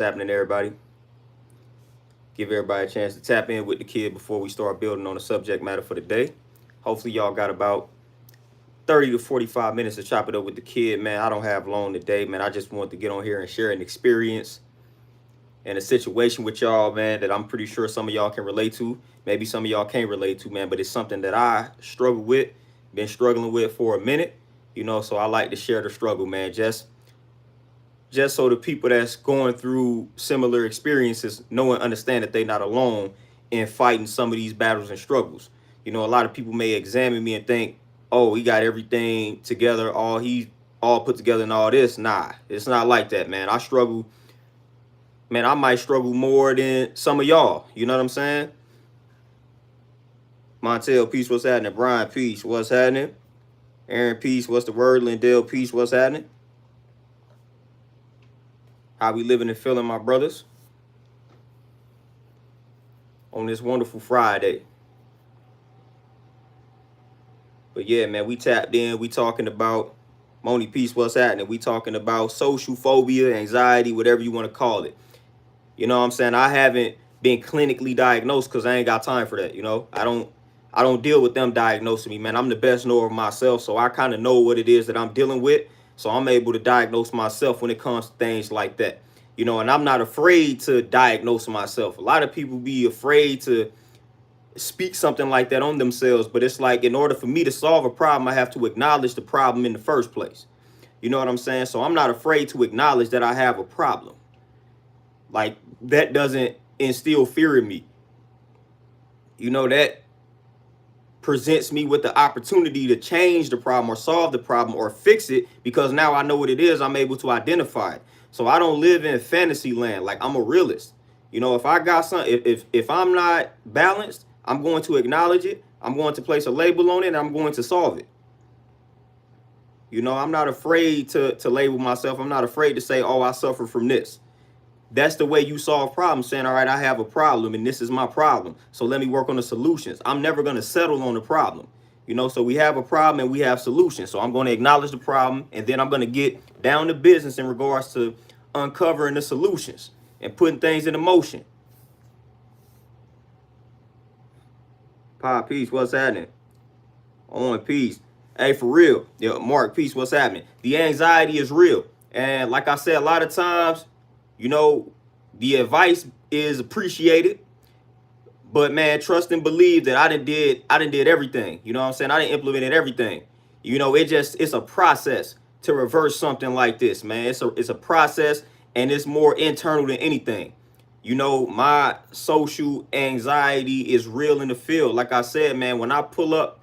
Happening, everybody? Give everybody a chance to tap in with the kid before we start building on the subject matter for the day. Hopefully, y'all got about 30 to 45 minutes to chop it up with the kid, man. I don't have long today, man. I just want to get on here and share an experience and a situation with y'all, man, that I'm pretty sure some of y'all can relate to. Maybe some of y'all can't relate to, man, but it's something that I struggle with, been struggling with for a minute, so I like to share the struggle, man. Just so the people that's going through similar experiences know and understand that they're not alone in fighting some of these battles and struggles. A lot of people may examine me and think, oh, he got everything together, all put together and all this. Nah, it's not like that, man. I struggle, man. I might struggle more than some of y'all. You know what I'm saying? Montel, peace, what's happening? Brian, peace, what's happening? Aaron, peace, what's the word? Lindell, peace, what's happening? How we living and feeling, my brothers, on this wonderful Friday. But yeah, man, we tapped in. We talking about Moni Peace, what's happening? We talking about social phobia, anxiety, whatever you want to call it. You know what I'm saying? I haven't been clinically diagnosed because I ain't got time for that. I don't deal with them diagnosing me, man. I'm the best knower of myself, so I kind of know what it is that I'm dealing with. So I'm able to diagnose myself when it comes to things like that. And I'm not afraid to diagnose myself. A lot of people be afraid to speak something like that on themselves, but it's like, in order for me to solve a problem, I have to acknowledge the problem in the first place. You know what I'm saying? So I'm not afraid to acknowledge that I have a problem. Like, that doesn't instill fear in me. That presents me with the opportunity to change the problem or solve the problem or fix it, because now I know what it is. I'm able to identify it. So I don't live in fantasy land. Like, I'm a realist. If I got something, if I'm not balanced, I'm going to acknowledge it. I'm going to place a label on it, and I'm going to solve it. I'm not afraid to label myself. I'm not afraid to say, oh, I suffer from this. That's the way you solve problems, saying, all right, I have a problem and this is my problem, so let me work on the solutions. I'm never going to settle on the problem. So we have a problem and we have solutions. So I'm going to acknowledge the problem, and then I'm going to get down to business in regards to uncovering the solutions and putting things into motion. Pop, peace, what's happening? On, peace. Hey, for real. Yeah, Mark, peace, what's happening? The anxiety is real. And like I said, a lot of times, the advice is appreciated, but man, trust and believe that I done did everything. You know what I'm saying? I done implemented everything. It's a process to reverse something like this, man. It's a process, and it's more internal than anything. My social anxiety is real in the field. Like I said, man, when I pulled up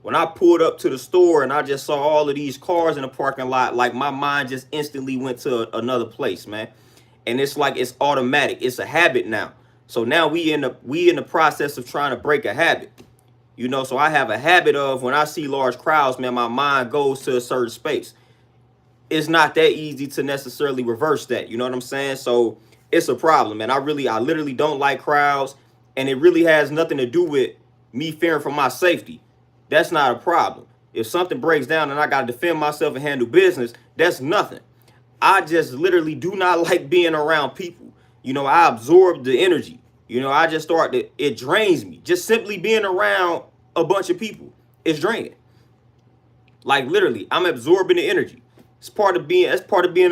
to the store and I just saw all of these cars in the parking lot, like, my mind just instantly went to another place, man. And it's like, it's automatic. It's a habit now. So now we in the process of trying to break a habit. So I have a habit of, when I see large crowds, man, my mind goes to a certain space. It's not that easy to necessarily reverse that. You know what I'm saying? So it's a problem, man. I literally don't like crowds, and it really has nothing to do with me fearing for my safety. That's not a problem. If something breaks down and I got to defend myself and handle business, that's nothing. I just literally do not like being around people. I absorb the energy. I just it drains me. Just simply being around a bunch of people is draining. Like, literally, I'm absorbing the energy. That's part of being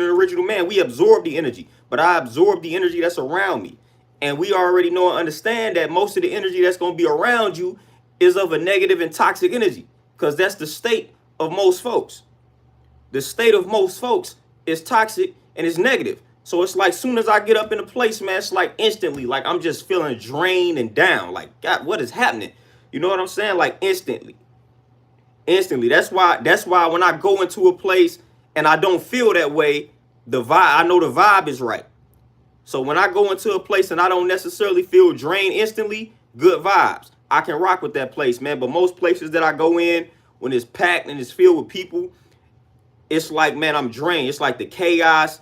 an original man. We absorb the energy, but I absorb the energy that's around me. And we already know and understand that most of the energy that's going to be around you is of a negative and toxic energy, because that's the state of most folks. The state of most folks is toxic and it's negative. So it's like, soon as I get up in a place, man, it's like instantly, like, I'm just feeling drained and down. Like, God, what is happening? You know what I'm saying? Like, instantly. That's why when I go into a place and I don't feel that way, I know the vibe is right. So when I go into a place and I don't necessarily feel drained instantly, good vibes. I can rock with that place, man. But most places that I go in, when it's packed and it's filled with people, it's like, man, I'm drained. It's like the chaos.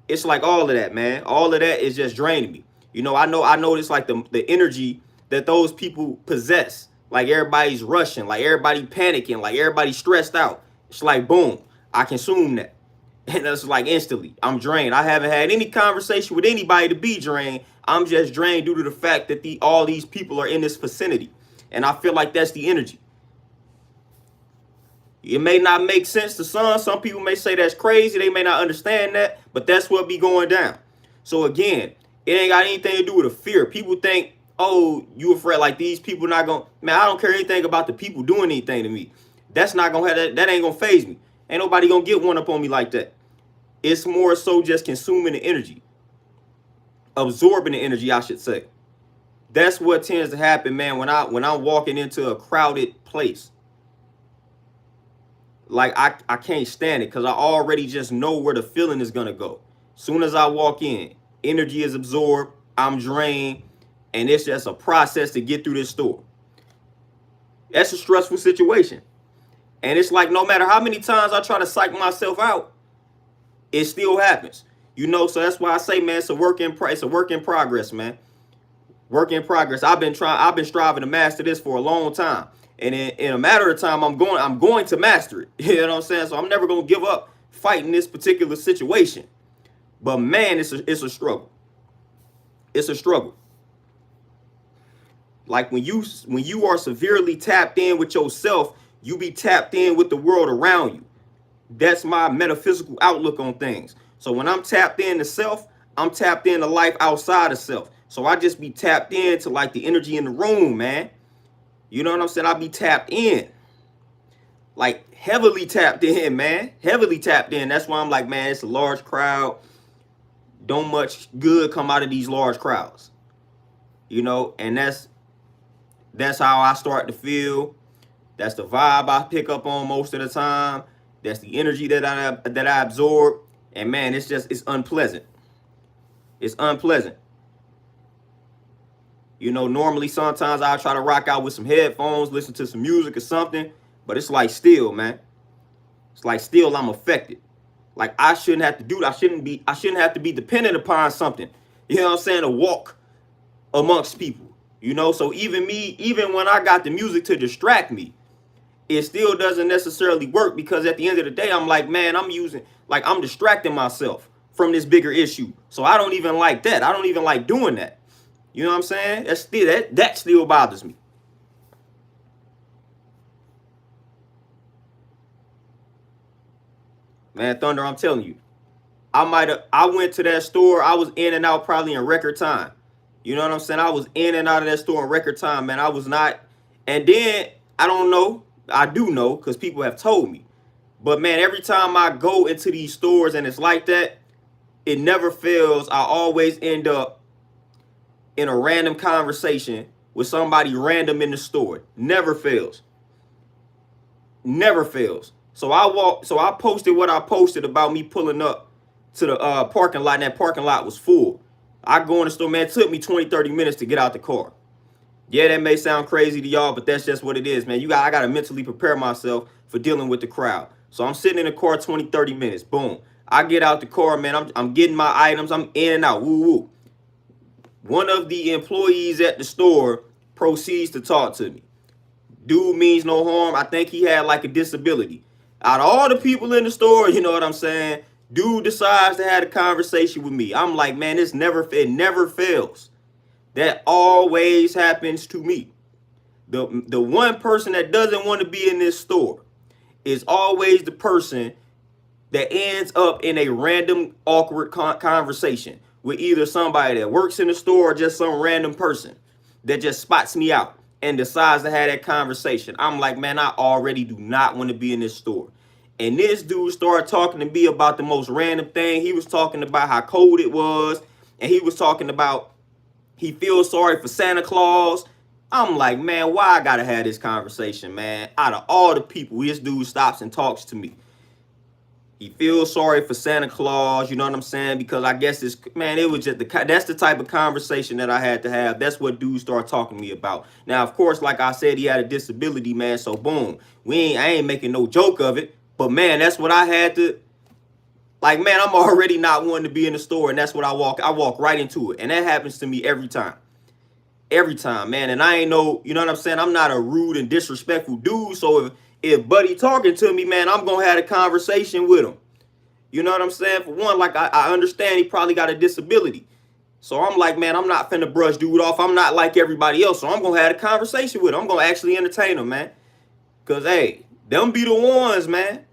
It's like all of that, man. All of that is just draining me. I notice like the energy that those people possess. Like, everybody's rushing, like everybody panicking, like everybody stressed out. It's like, boom, I consume that. And that's like instantly, I'm drained. I haven't had any conversation with anybody to be drained. I'm just drained due to the fact that all these people are in this vicinity. And I feel like that's the energy. It may not make sense to some. Some people may say that's crazy. They may not understand that, but that's what be going down. So again, it ain't got anything to do with a fear. People think, oh, you afraid like these people not going to, man, I don't care anything about the people doing anything to me. That's not going to have that ain't going to phase me. Ain't nobody going to get one up on me like that. It's more so just consuming the energy. Absorbing the energy, I should say. That's what tends to happen, man, when I'm walking into a crowded place. Like I can't stand it because I already just know where the feeling is gonna go. Soon as I walk in, energy is absorbed, I'm drained, and it's just a process to get through this store. That's a stressful situation. And it's like no matter how many times I try to psych myself out, it still happens. You know, so that's why I say, man, it's a work in progress, man. Work in progress. I've been striving to master this for a long time. And in a matter of time, I'm going to master it. You know what I'm saying? So I'm never going to give up fighting this particular situation. But man, it's a struggle. It's a struggle. Like when you are severely tapped in with yourself, you be tapped in with the world around you. That's my metaphysical outlook on things. So when I'm tapped into self, I'm tapped into life outside of self. So I just be tapped into like the energy in the room, man. You know what I'm saying? I be tapped in. Like heavily tapped in, man. Heavily tapped in. That's why I'm like, man, it's a large crowd. Don't much good come out of these large crowds. You know, and that's how I start to feel. That's the vibe I pick up on most of the time. That's the energy that I absorb. And man, it's unpleasant. It's unpleasant. You know, normally sometimes I try to rock out with some headphones, listen to some music or something, but it's like still, man. It's like still I'm affected. Like I shouldn't have to do that. I shouldn't have to be dependent upon something. You know what I'm saying? To walk amongst people. You know, so even when I got the music to distract me, it still doesn't necessarily work because at the end of the day, I'm like, man, I'm distracting myself from this bigger issue. So I don't even like that. I don't even like doing that. You know what I'm saying? That still bothers me. Man, Thunder, I'm telling you, I went to that store. I was in and out probably in record time. You know what I'm saying? I was in and out of that store in record time, man. I was not. And then I don't know. I do know because people have told me. But man, every time I go into these stores and it's like that, it never fails. I always end up in a random conversation with somebody random in the store. Never fails. Never fails. So I posted what I posted about me pulling up to the parking lot, and that parking lot was full. I go in the store, man, it took me 20, 30 minutes to get out the car. Yeah, that may sound crazy to y'all, but that's just what it is, man. I got to mentally prepare myself for dealing with the crowd. So I'm sitting in the car 20, 30 minutes. Boom. I get out the car, man. I'm getting my items. I'm in and out. Woo, woo. One of the employees at the store proceeds to talk to me. Dude means no harm. I think he had like a disability. Out of all the people in the store, you know what I'm saying? Dude decides to have a conversation with me. I'm like, man, it never fails. That always happens to me. The one person that doesn't want to be in this store is always the person that ends up in a random awkward conversation with either somebody that works in the store or just some random person that just spots me out and decides to have that conversation. I'm like, man, I already do not want to be in this store. And this dude started talking to me about the most random thing. He was talking about how cold it was. And he was talking about he feels sorry for Santa Claus. I'm like, man, why I gotta have this conversation, man? Out of all the people, this dude stops and talks to me. He feels sorry for Santa Claus, you know what I'm saying? Because I guess it was just that's the type of conversation that I had to have. That's what dudes started talking to me about. Now, of course, like I said, he had a disability, man. So boom, I ain't making no joke of it. But man, that's what I had to. Like, man, I'm already not wanting to be in the store, and that's what I walk right into it. And that happens to me every time. Every time, man. And I ain't no, you know what I'm saying? I'm not a rude and disrespectful dude. So if buddy talking to me, man, I'm going to have a conversation with him. You know what I'm saying? For one, like I understand he probably got a disability. So I'm like, man, I'm not finna brush dude off. I'm not like everybody else. So I'm gonna have a conversation with him. I'm gonna actually entertain him, man. Cause hey, them be the ones, man.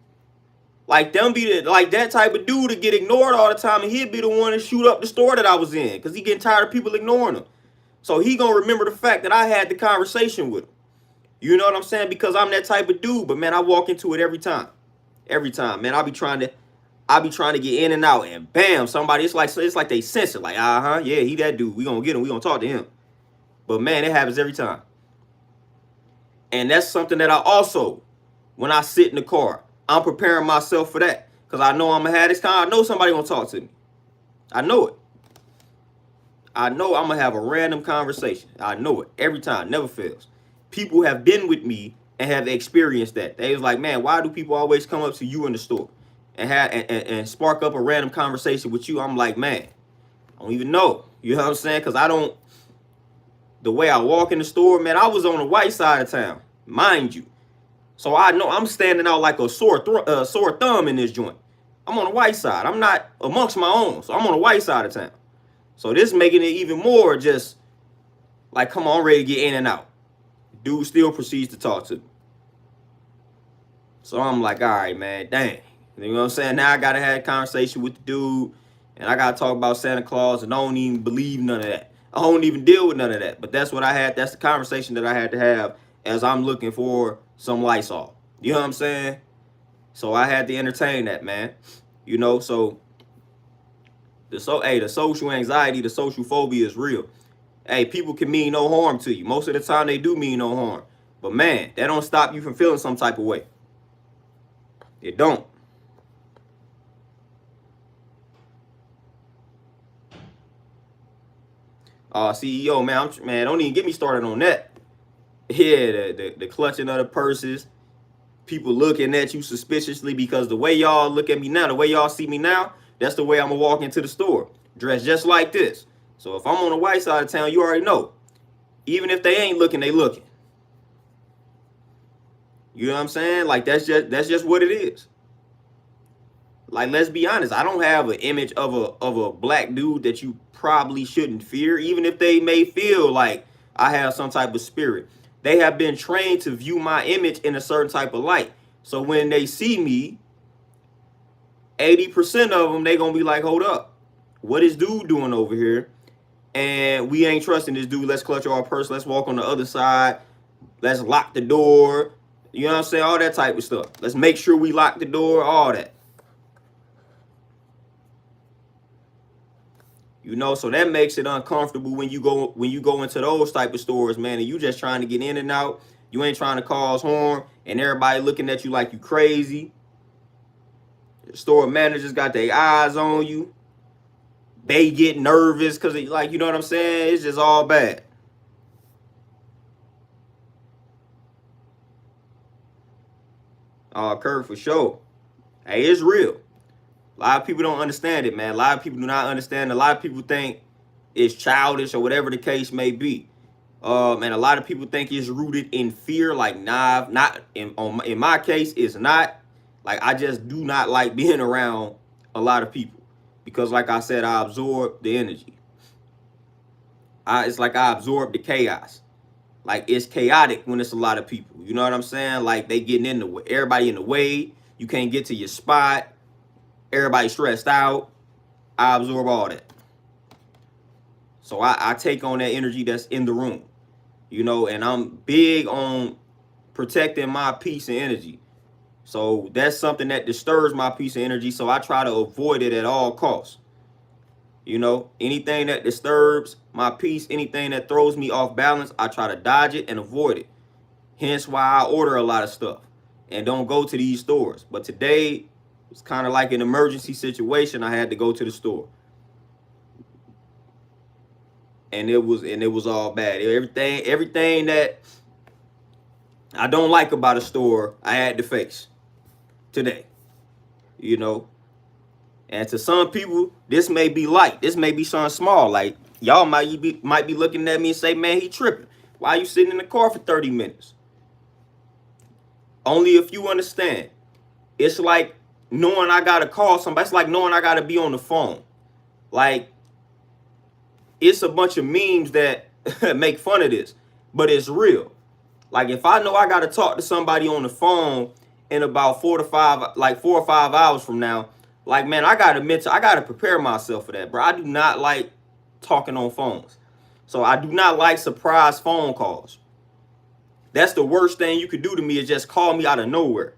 Like them be the like that type of dude to get ignored all the time, and he'd be the one to shoot up the store that I was in, cause he getting tired of people ignoring him. So he gonna remember the fact that I had the conversation with him. You know what I'm saying? Because I'm that type of dude. But man, I walk into it every time. Every time, man. I be trying to get in and out, and bam, somebody. It's like they sense it. Like, yeah, he that dude. We gonna get him. We gonna talk to him. But man, it happens every time. And that's something that I also, when I sit in the car, I'm preparing myself for that. Because I know I'm going to have this time. I know somebody going to talk to me. I know it. I know I'm going to have a random conversation. I know it. Every time. Never fails. People have been with me and have experienced that. They was like, man, why do people always come up to you in the store and have and spark up a random conversation with you? I'm like, man, I don't even know. You know what I'm saying? Because I don't. The way I walk in the store, man, I was on the white side of town, mind you. So I know I'm standing out like a sore thumb in this joint. I'm on the white side. I'm not amongst my own. So I'm on the white side of town. So this making it even more just like, come on, I'm ready to get in and out. Dude still proceeds to talk to me. So I'm like, all right, man, dang. You know what I'm saying? Now I got to have a conversation with the dude, and I got to talk about Santa Claus, and I don't even believe none of that. I don't even deal with none of that. But that's what I had. That's the conversation that I had to have as I'm looking for some Lysol. You know what I'm saying? So I had to entertain that, man. You know, so the social anxiety, the social phobia is real. Hey, people can mean no harm to you. Most of the time they do mean no harm. But man, that don't stop you from feeling some type of way. It don't. CEO, man, don't even get me started on that. Yeah, the clutching of the purses, people looking at you suspiciously, because the way y'all look at me now, the way y'all see me now, that's the way I'm gonna walk into the store, dressed just like this. So if I'm on the white side of town, you already know. Even if they ain't looking, they looking. You know what I'm saying? Like that's just what it is. Like, let's be honest, I don't have an image of a black dude that you probably shouldn't fear, even if they may feel like I have some type of spirit. They have been trained to view my image in a certain type of light. So when they see me, 80% of them, they gonna be like, hold up, what is dude doing over here? And we ain't trusting this dude. Let's clutch our purse. Let's walk on the other side. Let's lock the door. You know what I'm saying? All that type of stuff. Let's make sure we lock the door, all that. You know, so that makes it uncomfortable when you go into those type of stores, man, and you just trying to get in and out. You ain't trying to cause harm, and everybody looking at you like you crazy. The store managers got their eyes on you. They get nervous because, like, you know what I'm saying? It's just all bad. Kurt, for sure. Hey, it's real. A lot of people don't understand it, man. A lot of people do not understand. A lot of people think it's childish or whatever the case may be. And a lot of people think it's rooted in fear. Like, nah, not in my case, it's not. Like, I just do not like being around a lot of people because, like I said, I absorb the energy. It's like I absorb the chaos. Like, it's chaotic when it's a lot of people. You know what I'm saying? Like, they getting in the way, everybody in the way. You can't get to your spot. Everybody stressed out. I absorb all that. So I take on that energy that's in the room, you know, and I'm big on protecting my peace and energy. So that's something that disturbs my peace and energy. So I try to avoid it at all costs. You know, anything that disturbs my peace, anything that throws me off balance, I try to dodge it and avoid it. Hence why I order a lot of stuff and don't go to these stores. But today, it's kind of like an emergency situation. I had to go to the store. And it was all bad. Everything that I don't like about a store, I had to face today. You know. And to some people, this may be light. This may be something small. Like, y'all might be looking at me and say, man, he tripping. Why are you sitting in the car for 30 minutes? Only if you understand. It's like knowing I gotta call somebody. It's like knowing I gotta be on the phone. Like, it's a bunch of memes that make fun of this, but it's real. Like, if I know I gotta talk to somebody on the phone in about 4 or 5 hours from now, like, man, I gotta prepare myself for that, bro. I do not like talking on phones. So I do not like surprise phone calls. That's the worst thing you could do to me, is just call me out of nowhere.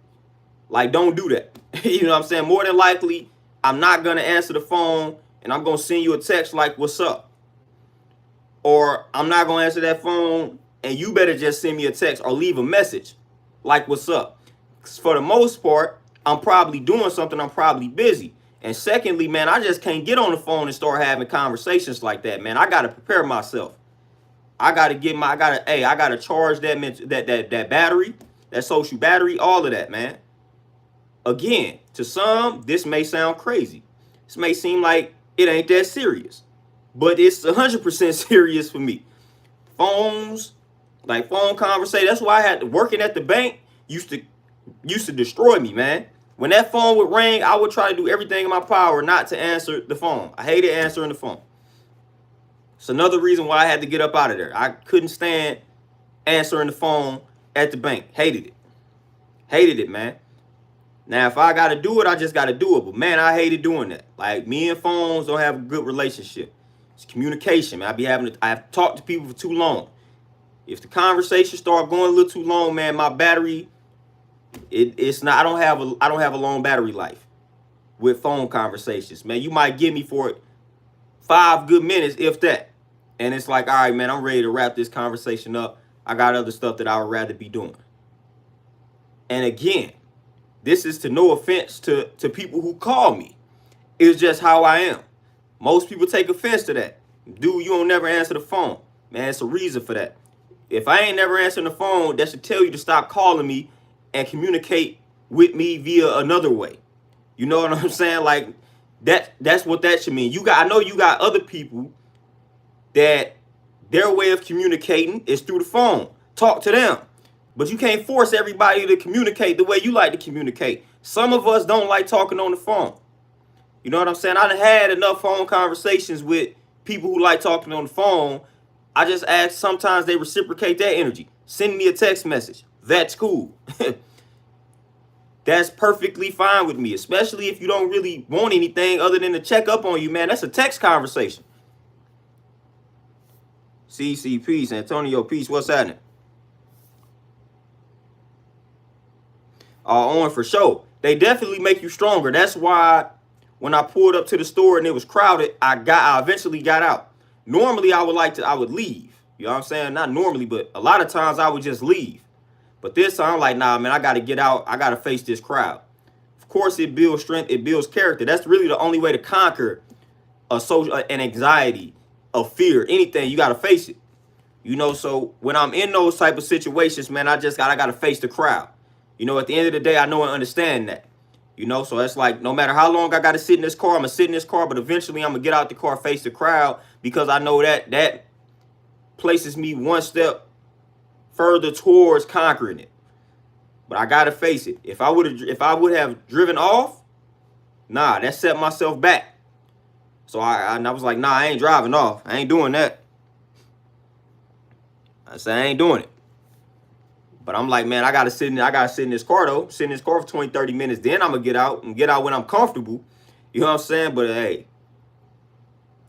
Like, don't do that. You know what I'm saying? More than likely, I'm not going to answer the phone, and I'm going to send you a text like, what's up? Or I'm not going to answer that phone, and you better just send me a text or leave a message like, what's up? 'Cause for the most part, I'm probably doing something. I'm probably busy. And secondly, man, I just can't get on the phone and start having conversations like that, man. I got to prepare myself. I got to I got to charge that battery, that social battery, all of that, man. Again, to some, this may sound crazy. This may seem like it ain't that serious, but it's 100% serious for me. Phones, like phone conversation. That's why I had to, working at the bank used to destroy me, man. When that phone would ring, I would try to do everything in my power not to answer the phone. I hated answering the phone. It's another reason why I had to get up out of there. I couldn't stand answering the phone at the bank. Hated it. Hated it, man. Now, if I got to do it, I just got to do it. But, man, I hated doing that. Like, me and phones don't have a good relationship. It's communication, man. I have talked to people for too long. If the conversation start going a little too long, man, my battery, it's not. I don't have a long battery life with phone conversations, man. You might give me for it 5 good minutes, if that. And it's like, all right, man, I'm ready to wrap this conversation up. I got other stuff that I would rather be doing. And again, this is to no offense to people who call me. It's just how I am. Most people take offense to that. Dude, you don't never answer the phone. Man, it's a reason for that. If I ain't never answering the phone, that should tell you to stop calling me and communicate with me via another way. You know what I'm saying? Like, that's what that should mean. I know you got other people that their way of communicating is through the phone. Talk to them. But you can't force everybody to communicate the way you like to communicate. Some of us don't like talking on the phone. You know what I'm saying? I done had enough phone conversations with people who like talking on the phone. I just ask, sometimes they reciprocate that energy. Send me a text message. That's cool. That's perfectly fine with me, especially if you don't really want anything other than to check up on you, man. That's a text conversation. CC, peace. Antonio, peace. What's happening? On for sure. They definitely make you stronger. That's why when I pulled up to the store and it was crowded, I eventually got out. Normally I would leave. You know what I'm saying? Not normally, but a lot of times I would just leave. But this time I'm like, nah, man, I got to get out. I got to face this crowd. Of course, it builds strength. It builds character. That's really the only way to conquer an anxiety, a fear, anything. You got to face it. You know, so when I'm in those type of situations, man, I got to face the crowd. You know, at the end of the day, I know and understand that. You know, so it's like, no matter how long I got to sit in this car, I'm going to sit in this car, but eventually I'm going to get out the car, face the crowd, because I know that places me one step further towards conquering it. But I got to face it. If I would have driven off, nah, that set myself back. So I was like, nah, I ain't driving off. I ain't doing that. I said, I ain't doing it. But I'm like, man, I gotta sit in this car though. Sit in this car for 20, 30 minutes. Then I'm gonna get out when I'm comfortable. You know what I'm saying? But hey,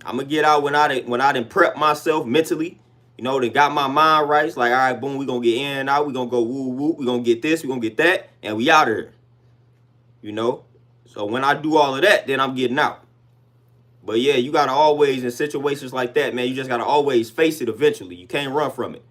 I'm gonna get out when I done prep myself mentally. You know, they got my mind right. It's like, all right, boom, we gonna get in and out. We gonna go woo woo. We gonna get this. We gonna get that, and we out of here. You know. So when I do all of that, then I'm getting out. But yeah, you gotta always, in situations like that, man, you just gotta always face it eventually. You can't run from it.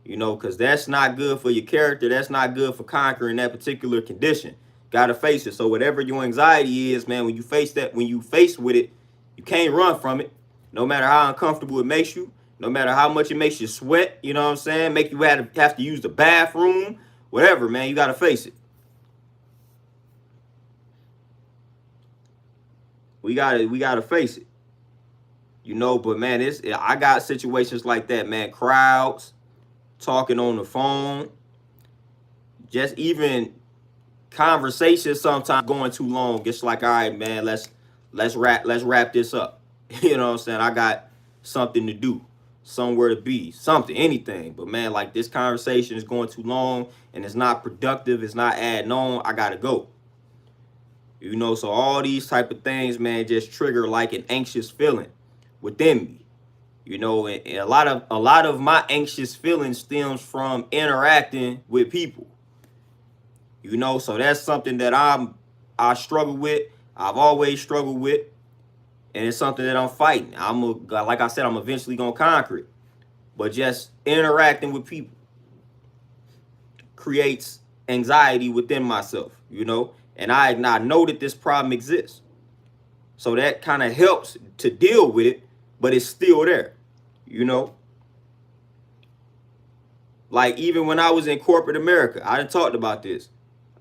You know, because that's not good for your character. That's not good for conquering that particular condition. Got to face it. So whatever your anxiety is, man, when you face with it, you can't run from it. No matter how uncomfortable it makes you, no matter how much it makes you sweat, you know what I'm saying? Make you have to use the bathroom, whatever, man, you got to face it. We got to face it. You know, but man, I got situations like that, man. Crowds, talking on the phone, just even conversations sometimes going too long. It's like, all right, man, let's wrap this up. You know what I'm saying? I got something to do, somewhere to be, something, anything. But man, like this conversation is going too long and it's not productive. It's not adding on. I gotta go. You know, so all these type of things, man, just trigger like an anxious feeling within me. You know, and a lot of my anxious feelings stems from interacting with people. You know, so that's something that I struggle with. I've always struggled with, and it's something that I'm fighting. Like I said, I'm eventually gonna conquer it. But just interacting with people creates anxiety within myself, you know, and I know that this problem exists. So that kind of helps to deal with it, but it's still there, you know. Like even when I was in corporate America, I done talked about this.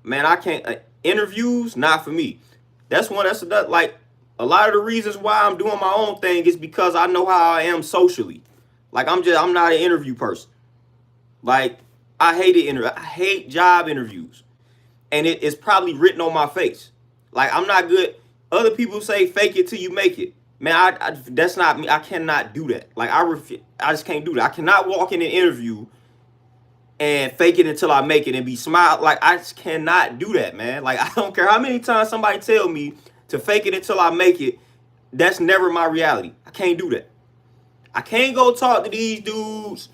Man, I can't interviews, not for me. That's like a lot of the reasons why I'm doing my own thing is because I know how I am socially. Like I'm not an interview person. Like I hate job interviews. And it is probably written on my face. Like I'm not good. Other people say fake it till you make it. Man, that's not me. I cannot do that. Like I just can't do that. I cannot walk in an interview and fake it until I make it and be smiled. Like I just cannot do that, man. Like I don't care how many times somebody tell me to fake it until I make it. That's never my reality. I can't do that. I can't go talk to these dudes.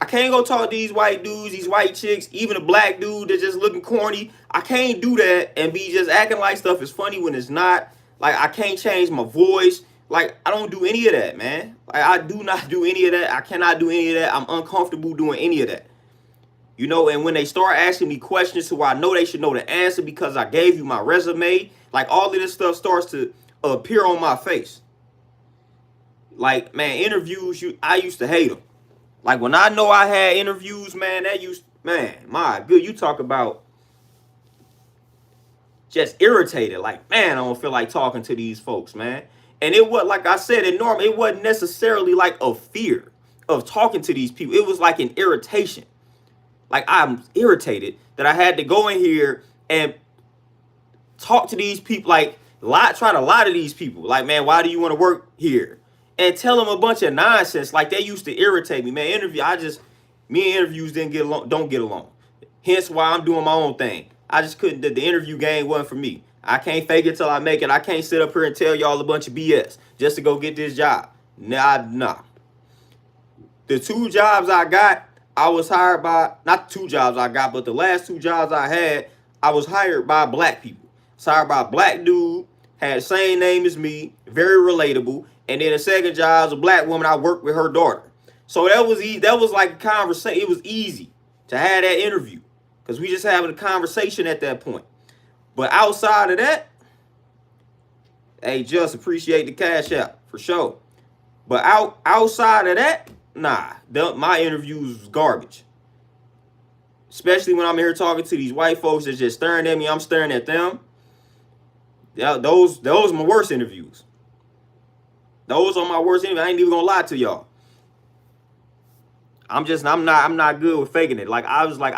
I can't go talk to these white dudes, these white chicks, even a black dude that's just looking corny. I can't do that and be just acting like stuff is funny when it's not. Like I can't change my voice. Like I don't do any of that, man. Like I do not do any of that. I cannot do any of that. I'm uncomfortable doing any of that. You know, and when they start asking me questions who I know they should know the answer because I gave you my resume, like all of this stuff starts to appear on my face. Like, man, interviews, I used to hate them. Like when I know I had interviews, man, my good, you talk about just irritated. Like, man, I don't feel like talking to these folks, man. And it was, like I said, it wasn't necessarily like a fear of talking to these people. It was like an irritation. Like I'm irritated that I had to go in here and talk to these people, try to lie to these people. Like, man, why do you want to work here? And tell them a bunch of nonsense. Like they used to irritate me, man. Me and interviews don't get along. Hence why I'm doing my own thing. I just couldn't, the interview game wasn't for me. I can't fake it till I make it. I can't sit up here and tell y'all a bunch of BS just to go get this job. Nah. The two jobs I got, I was hired by, not the two jobs I got, but the last two jobs I had, I was hired by black people. I was hired by a black dude, had the same name as me, very relatable. And then the second job was a black woman. I worked with her daughter. So that was like a conversation. It was easy to have that interview because we just having a conversation at that point. But outside of that, hey, just appreciate the cash out for sure. But outside of that, nah, my interviews was garbage. Especially when I'm here talking to these white folks that's just staring at me, I'm staring at them. Yeah, those are my worst interviews. Those are my worst interviews. I ain't even gonna lie to y'all. I'm not good with faking it. Like I was like,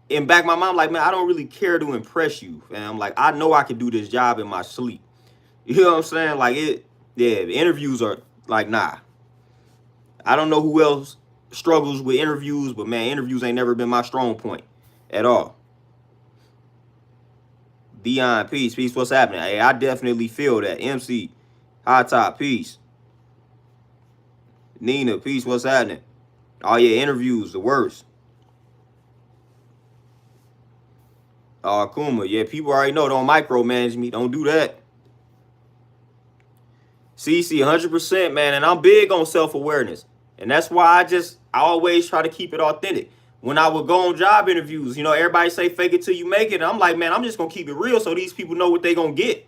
in back of my mind, like, man, I don't really care to impress you. And I'm like, I know I can do this job in my sleep. You know what I'm saying? Like the interviews are like, nah. I don't know who else struggles with interviews, but man, interviews ain't never been my strong point at all. Dion, peace, what's happening? Hey, I definitely feel that. MC, high top, peace. Nina, peace, what's happening? Oh yeah, interviews, the worst. Kuma, yeah, people already know, don't micromanage me, don't do that. CC, 100%, man, and I'm big on self-awareness. And that's why I always try to keep it authentic. When I would go on job interviews, you know, everybody say fake it till you make it. And I'm like, man, I'm just going to keep it real so these people know what they going to get.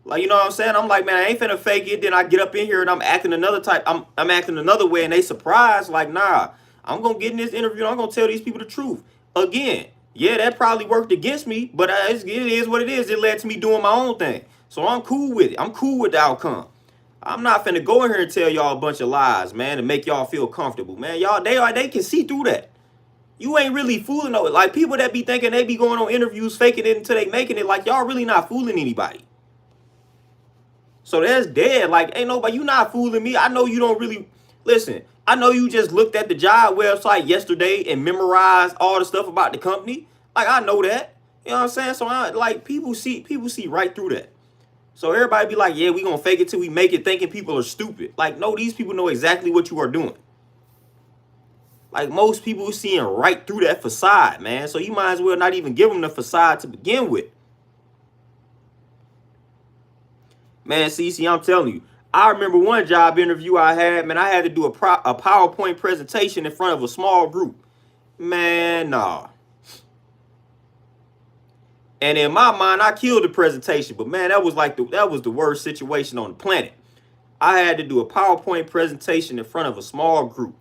Like, you know what I'm saying? I'm like, man, I ain't finna fake it. Then I get up in here and I'm acting another type. I'm acting another way and they surprised. Like, nah, I'm going to get in this interview and I'm going to tell these people the truth. Again, yeah, that probably worked against me, but it is what it is. It led to me doing my own thing. So I'm cool with it. I'm cool with the outcome. I'm not finna go in here and tell y'all a bunch of lies, man, to make y'all feel comfortable, man. Y'all, they can see through that. You ain't really fooling no. Like people that be thinking they be going on interviews faking it until they making it. Like y'all really not fooling anybody. So that's dead. Like ain't nobody. You not fooling me. I know you don't really listen. I know you just looked at the job website yesterday and memorized all the stuff about the company. Like I know that. You know what I'm saying? So I like people see right through that. So everybody be like, yeah, we gonna fake it till we make it, thinking people are stupid. Like no, these people know exactly what you are doing. Like most people seeing right through that facade, man. So you might as well not even give them the facade to begin with. Man, CC, I'm telling you. I remember one job interview I had, man, I had to do a PowerPoint presentation in front of a small group. Man, nah. And in my mind, I killed the presentation. But man, that was the worst situation on the planet. I had to do a PowerPoint presentation in front of a small group.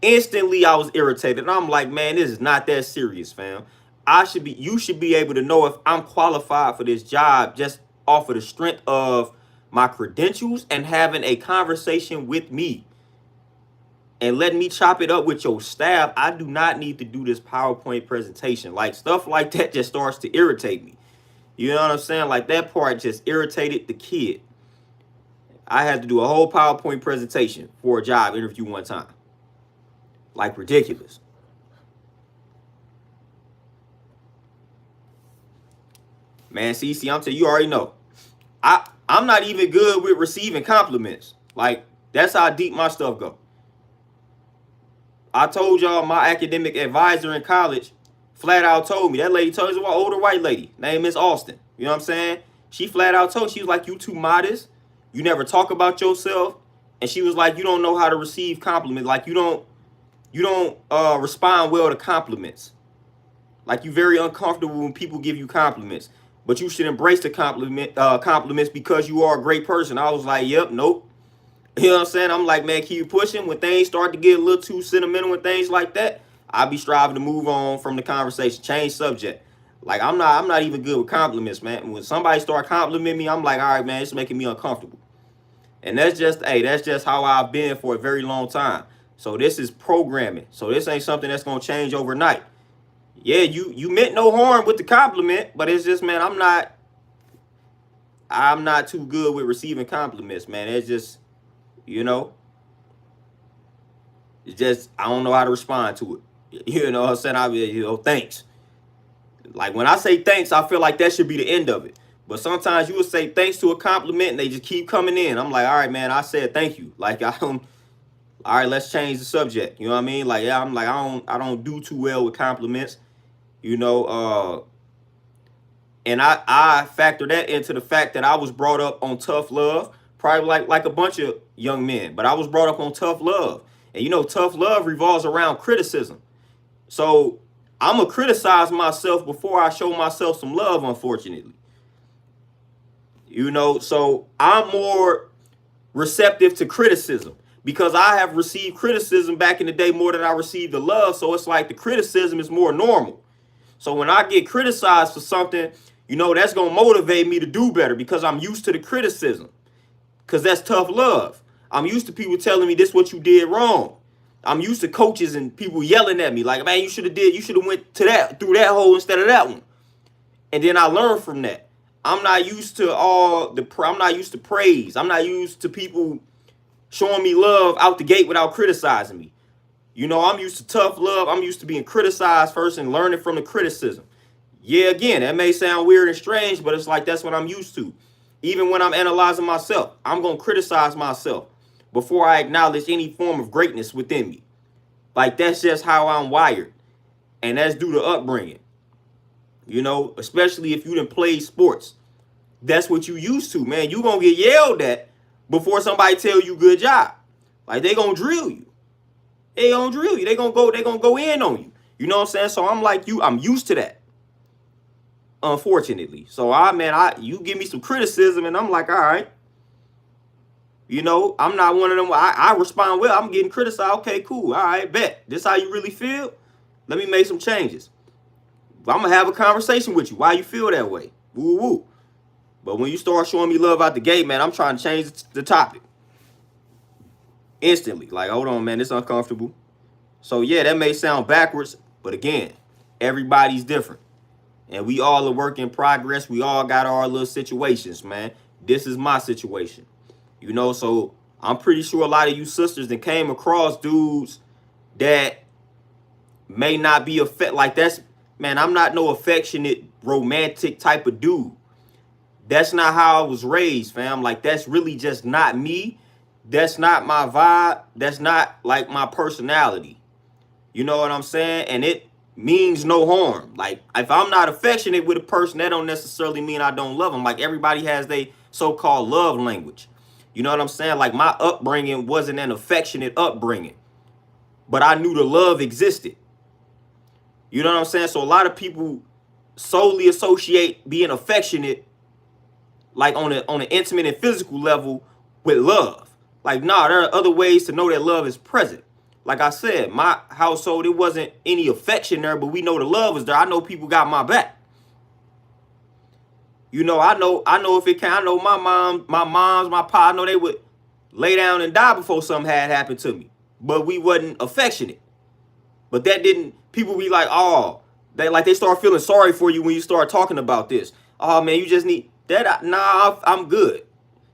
Instantly, I was irritated. And I'm like, man, this is not that serious, fam. You should be able to know if I'm qualified for this job just off of the strength of my credentials and having a conversation with me and letting me chop it up with your staff. I do not need to do this PowerPoint presentation. Like stuff like that just starts to irritate me. You know what I'm saying? Like that part just irritated the kid. I had to do a whole PowerPoint presentation for a job interview one time. Like ridiculous. Man, CC, I'm telling you, already know. I'm not even good with receiving compliments. Like, that's how deep my stuff go. I told y'all my academic advisor in college flat out told me. That lady told me, an older white lady named Miss Austin. You know what I'm saying? She flat out told me, she was like, you too modest. You never talk about yourself. And she was like, you don't know how to receive compliments. Like, you don't respond well to compliments. Like you very uncomfortable when people give you compliments, but you should embrace the compliments because you are a great person. I was like, yep, nope. You know what I'm saying? I'm like, man, keep pushing. When things start to get a little too sentimental and things like that, I be striving to move on from the conversation, change subject. Like I'm not even good with compliments, man. When somebody start complimenting me, I'm like, all right, man, it's making me uncomfortable. And that's just how I've been for a very long time. So this is programming. So this ain't something that's gonna change overnight. Yeah, you meant no harm with the compliment, but it's just, man, I'm not too good with receiving compliments, man. It's just, you know, it's just I don't know how to respond to it. You know what I'm saying? Thanks. Like when I say thanks, I feel like that should be the end of it. But sometimes you would say thanks to a compliment and they just keep coming in. I'm like, all right, man, I said thank you. Like all right, let's change the subject. You know what I mean? Like, yeah, I'm like, I don't do too well with compliments. You know, and I factor that into the fact that I was brought up on tough love, probably like a bunch of young men, but I was brought up on tough love. And you know, tough love revolves around criticism. So I'm going to criticize myself before I show myself some love, unfortunately. You know, so I'm more receptive to criticism because I have received criticism back in the day more than I received the love. So it's like the criticism is more normal. So when I get criticized for something, you know, that's going to motivate me to do better because I'm used to the criticism. Because that's tough love. I'm used to people telling me this is what you did wrong. I'm used to coaches and people yelling at me like, man, you should have went to through that hole instead of that one. And then I learned from that. I'm not used to I'm not used to praise. I'm not used to people showing me love out the gate without criticizing me. You know, I'm used to tough love. I'm used to being criticized first and learning from the criticism. Yeah, again, that may sound weird and strange, but it's like that's what I'm used to. Even when I'm analyzing myself, I'm going to criticize myself before I acknowledge any form of greatness within me. Like, that's just how I'm wired. And that's due to upbringing. You know, especially if you done played sports. That's what you used to, man. You going to get yelled at before somebody tell you good job. Like, they going to drill you. They gonna drill you. They gonna go in on you. You know what I'm saying? So I'm like you. I'm used to that. Unfortunately. So you give me some criticism and I'm like, all right. You know, I'm not one of them. I respond well. I'm getting criticized. Okay, cool. All right, bet. This how you really feel? Let me make some changes. I'm gonna have a conversation with you. Why you feel that way? Woo woo. But when you start showing me love out the gate, man, I'm trying to change the topic. Instantly. Like, hold on, man, it's uncomfortable. So yeah, that may sound backwards, but again, everybody's different. And we all a work in progress. We all got our little situations, man. This is my situation. You know, so I'm pretty sure a lot of you sisters that came across dudes that may not be like that's, man, I'm not no affectionate, romantic type of dude. That's not how I was raised, fam. Like, that's really just not me. That's not my vibe. That's not like my personality. You know what I'm saying? And it means no harm. Like, if I'm not affectionate with a person, that don't necessarily mean I don't love them. Like, everybody has their so-called love language. You know what I'm saying? Like, my upbringing wasn't an affectionate upbringing, but I knew the love existed. You know what I'm saying? So a lot of people solely associate being affectionate, like on an intimate and physical level, with love. Like, nah, there are other ways to know that love is present. Like I said, my household, it wasn't any affection there, but we know the love is there. I know people got my back. You know, I know if it can. I know my pa, I know they would lay down and die before something had happened to me. But we wasn't affectionate. But that didn't, people be like, oh, they start feeling sorry for you when you start talking about this. Oh man, you just need that. Nah, I'm good.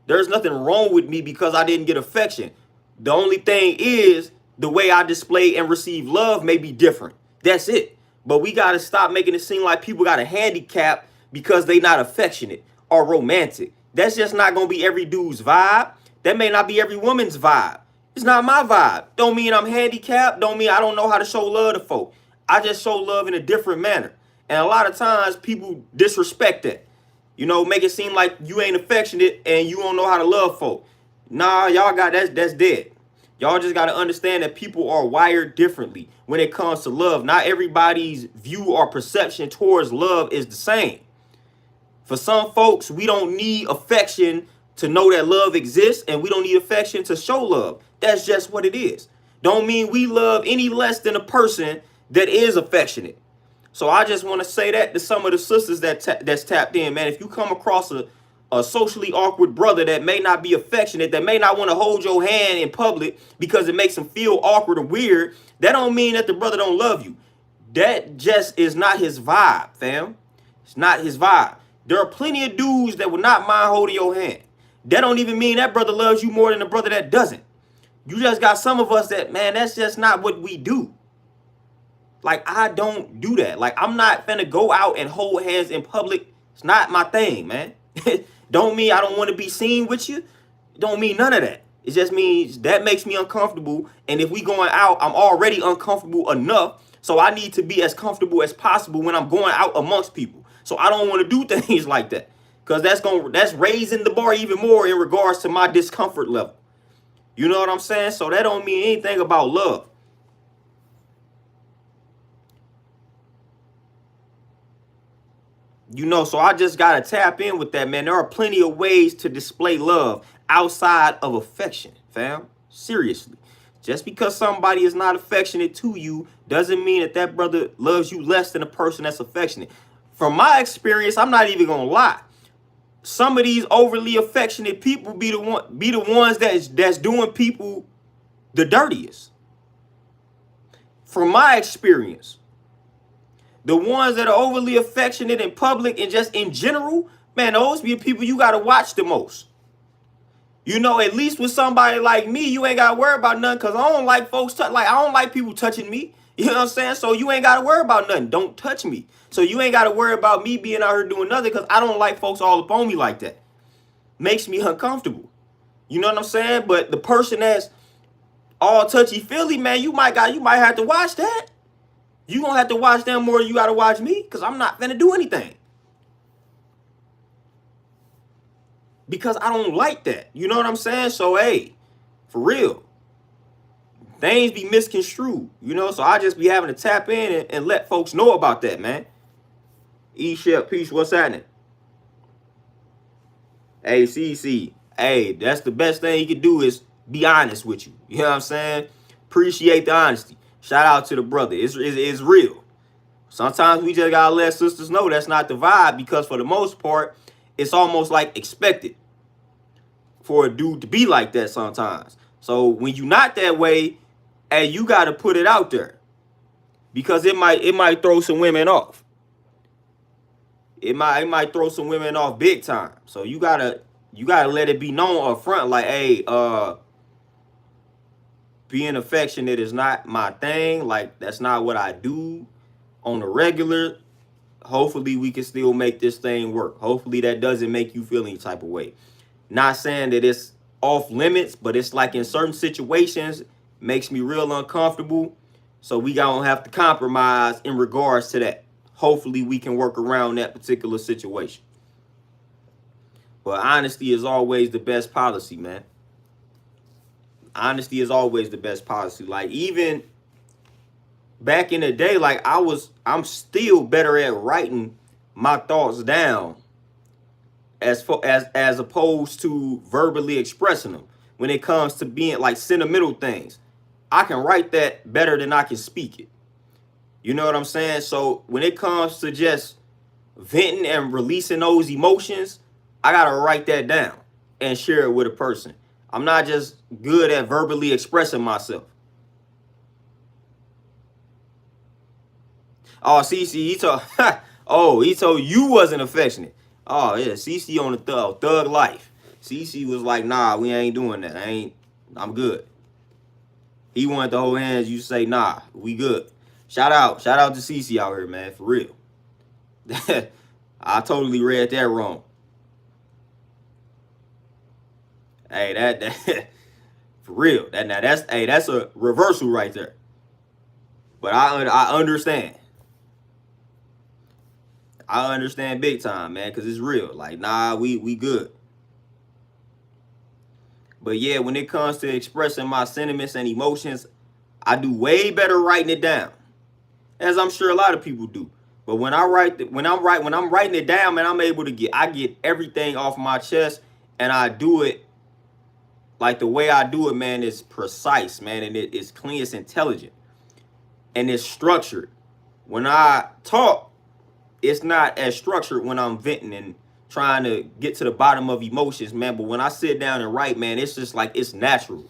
There's nothing wrong with me because I didn't get affection. The only thing is the way I display and receive love may be different. That's it. But we got to stop making it seem like people got a handicap because they not affectionate or romantic. That's just not going to be every dude's vibe. That may not be every woman's vibe. It's not my vibe. Don't mean I'm handicapped. Don't mean I don't know how to show love to folk. I just show love in a different manner. And a lot of times people disrespect that. You know, make it seem like you ain't affectionate and you don't know how to love folk. Nah, y'all got that's dead. Y'all just got to understand that people are wired differently when it comes to love. Not everybody's view or perception towards love is the same. For some folks, we don't need affection to know that love exists, and we don't need affection to show love. That's just what it is. Don't mean we love any less than a person that is affectionate. So I just want to say that to some of the sisters that's tapped in, man. If you come across a socially awkward brother that may not be affectionate, that may not want to hold your hand in public because it makes him feel awkward or weird, that don't mean that the brother don't love you. That just is not his vibe, fam. It's not his vibe. There are plenty of dudes that would not mind holding your hand. That don't even mean that brother loves you more than the brother that doesn't. You just got some of us that, man, that's just not what we do. Like, I don't do that. Like, I'm not finna go out and hold hands in public. It's not my thing, man. Don't mean I don't want to be seen with you. Don't mean none of that. It just means that makes me uncomfortable. And if we going out, I'm already uncomfortable enough. So I need to be as comfortable as possible when I'm going out amongst people. So I don't want to do things like that. Because that's raising the bar even more in regards to my discomfort level. You know what I'm saying? So that don't mean anything about love. You know, so I just got to tap in with that, man. There are plenty of ways to display love outside of affection, fam. Seriously. Just because somebody is not affectionate to you doesn't mean that that brother loves you less than a person that's affectionate. From my experience, I'm not even going to lie. Some of these overly affectionate people be the ones that's doing people the dirtiest. From my experience, the ones that are overly affectionate in public and just in general, man, those be the people you got to watch the most. You know, at least with somebody like me, you ain't got to worry about nothing because I don't like folks, I don't like people touching me. You know what I'm saying? So you ain't got to worry about nothing. Don't touch me. So you ain't got to worry about me being out here doing nothing because I don't like folks all up on me like that. Makes me uncomfortable. You know what I'm saying? But the person that's all touchy-feely, man, you might have to watch that. You gonna have to watch them more than you gotta watch me, because I'm not gonna do anything. Because I don't like that. You know what I'm saying? So, hey, for real, things be misconstrued, you know? So I just be having to tap in and let folks know about that, man. E-Shep, peace, what's happening? Hey, CC, hey, that's the best thing you can do is be honest with you. You know what I'm saying? Appreciate the honesty. Shout out to the brother. It's real. Sometimes we just gotta let sisters know that's not the vibe because for the most part, it's almost like expected for a dude to be like that sometimes. So when you're not that way, hey, you got to put it out there, because it might throw some women off. It might throw some women off big time. So you gotta let it be known up front, like, hey, being affectionate is not my thing. Like, that's not what I do on the regular. Hopefully we can still make this thing work. Hopefully that doesn't make you feel any type of way. Not saying that it's off limits, but it's like in certain situations makes me real uncomfortable. So we gonna have to compromise in regards to that. Hopefully we can work around that particular situation. But honesty is always the best policy, man. Honesty is always the best policy. Like, even back in the day, like, I'm still better at writing my thoughts down as opposed to verbally expressing them. When it comes to being like sentimental things, I can write that better than I can speak it. You know what I'm saying? So when it comes to just venting and releasing those emotions, I gotta write that down and share it with a person. I'm not just good at verbally expressing myself. Oh, CC, he told he told you wasn't affectionate. Oh yeah, CC on the thug life. CC was like, nah, we ain't doing that. I'm good. He wanted to hold hands. You say, nah, we good. Shout out to CC out here, man, for real. I totally read that wrong. Hey, that for real. That's a reversal right there. But I understand. I understand big time, man, because it's real. Like, nah, we good. But yeah, when it comes to expressing my sentiments and emotions, I do way better writing it down, as I'm sure a lot of people do. But when I'm writing it down, man, I'm able to get everything off my chest, and I do it like the way I do it, man, is precise, man, and it's clean, it's intelligent, and it's structured. When I talk, it's not as structured when I'm venting and trying to get to the bottom of emotions, man. But when I sit down and write, man, it's just like, it's natural.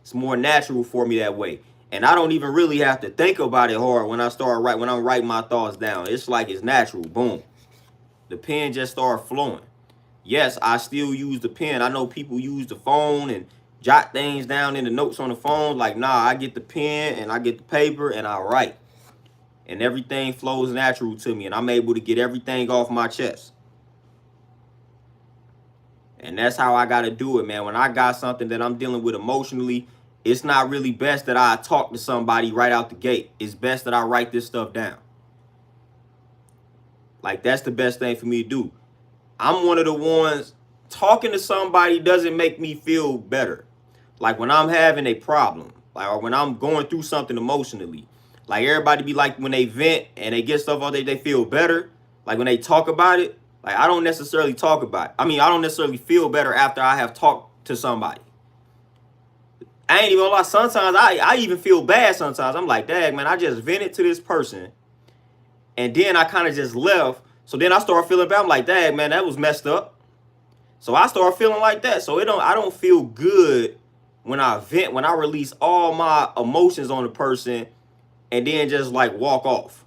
It's more natural for me that way. And I don't even really have to think about it hard when when I'm writing my thoughts down. It's like it's natural. Boom. The pen just started flowing. Yes, I still use the pen. I know people use the phone and jot things down in the notes on the phone. Like, nah, I get the pen and I get the paper and I write. And everything flows natural to me, and I'm able to get everything off my chest. And that's how I got to do it, man. When I got something that I'm dealing with emotionally, it's not really best that I talk to somebody right out the gate. It's best that I write this stuff down. Like, that's the best thing for me to do. I'm one of the ones, talking to somebody doesn't make me feel better. Like, when I'm having a problem, like, or when I'm going through something emotionally. Like, everybody be like, when they vent and they get stuff out there, they feel better. Like, when they talk about it, like, I don't necessarily talk about it. I don't necessarily feel better after I have talked to somebody. I ain't even gonna lie. Sometimes I even feel bad sometimes. I'm like, dang, man, I just vented to this person, and then I kind of just left. So then I start feeling bad. I'm like, dang, man, that was messed up. So I start feeling like that. So I don't feel good when I vent, when I release all my emotions on the person, and then just like walk off.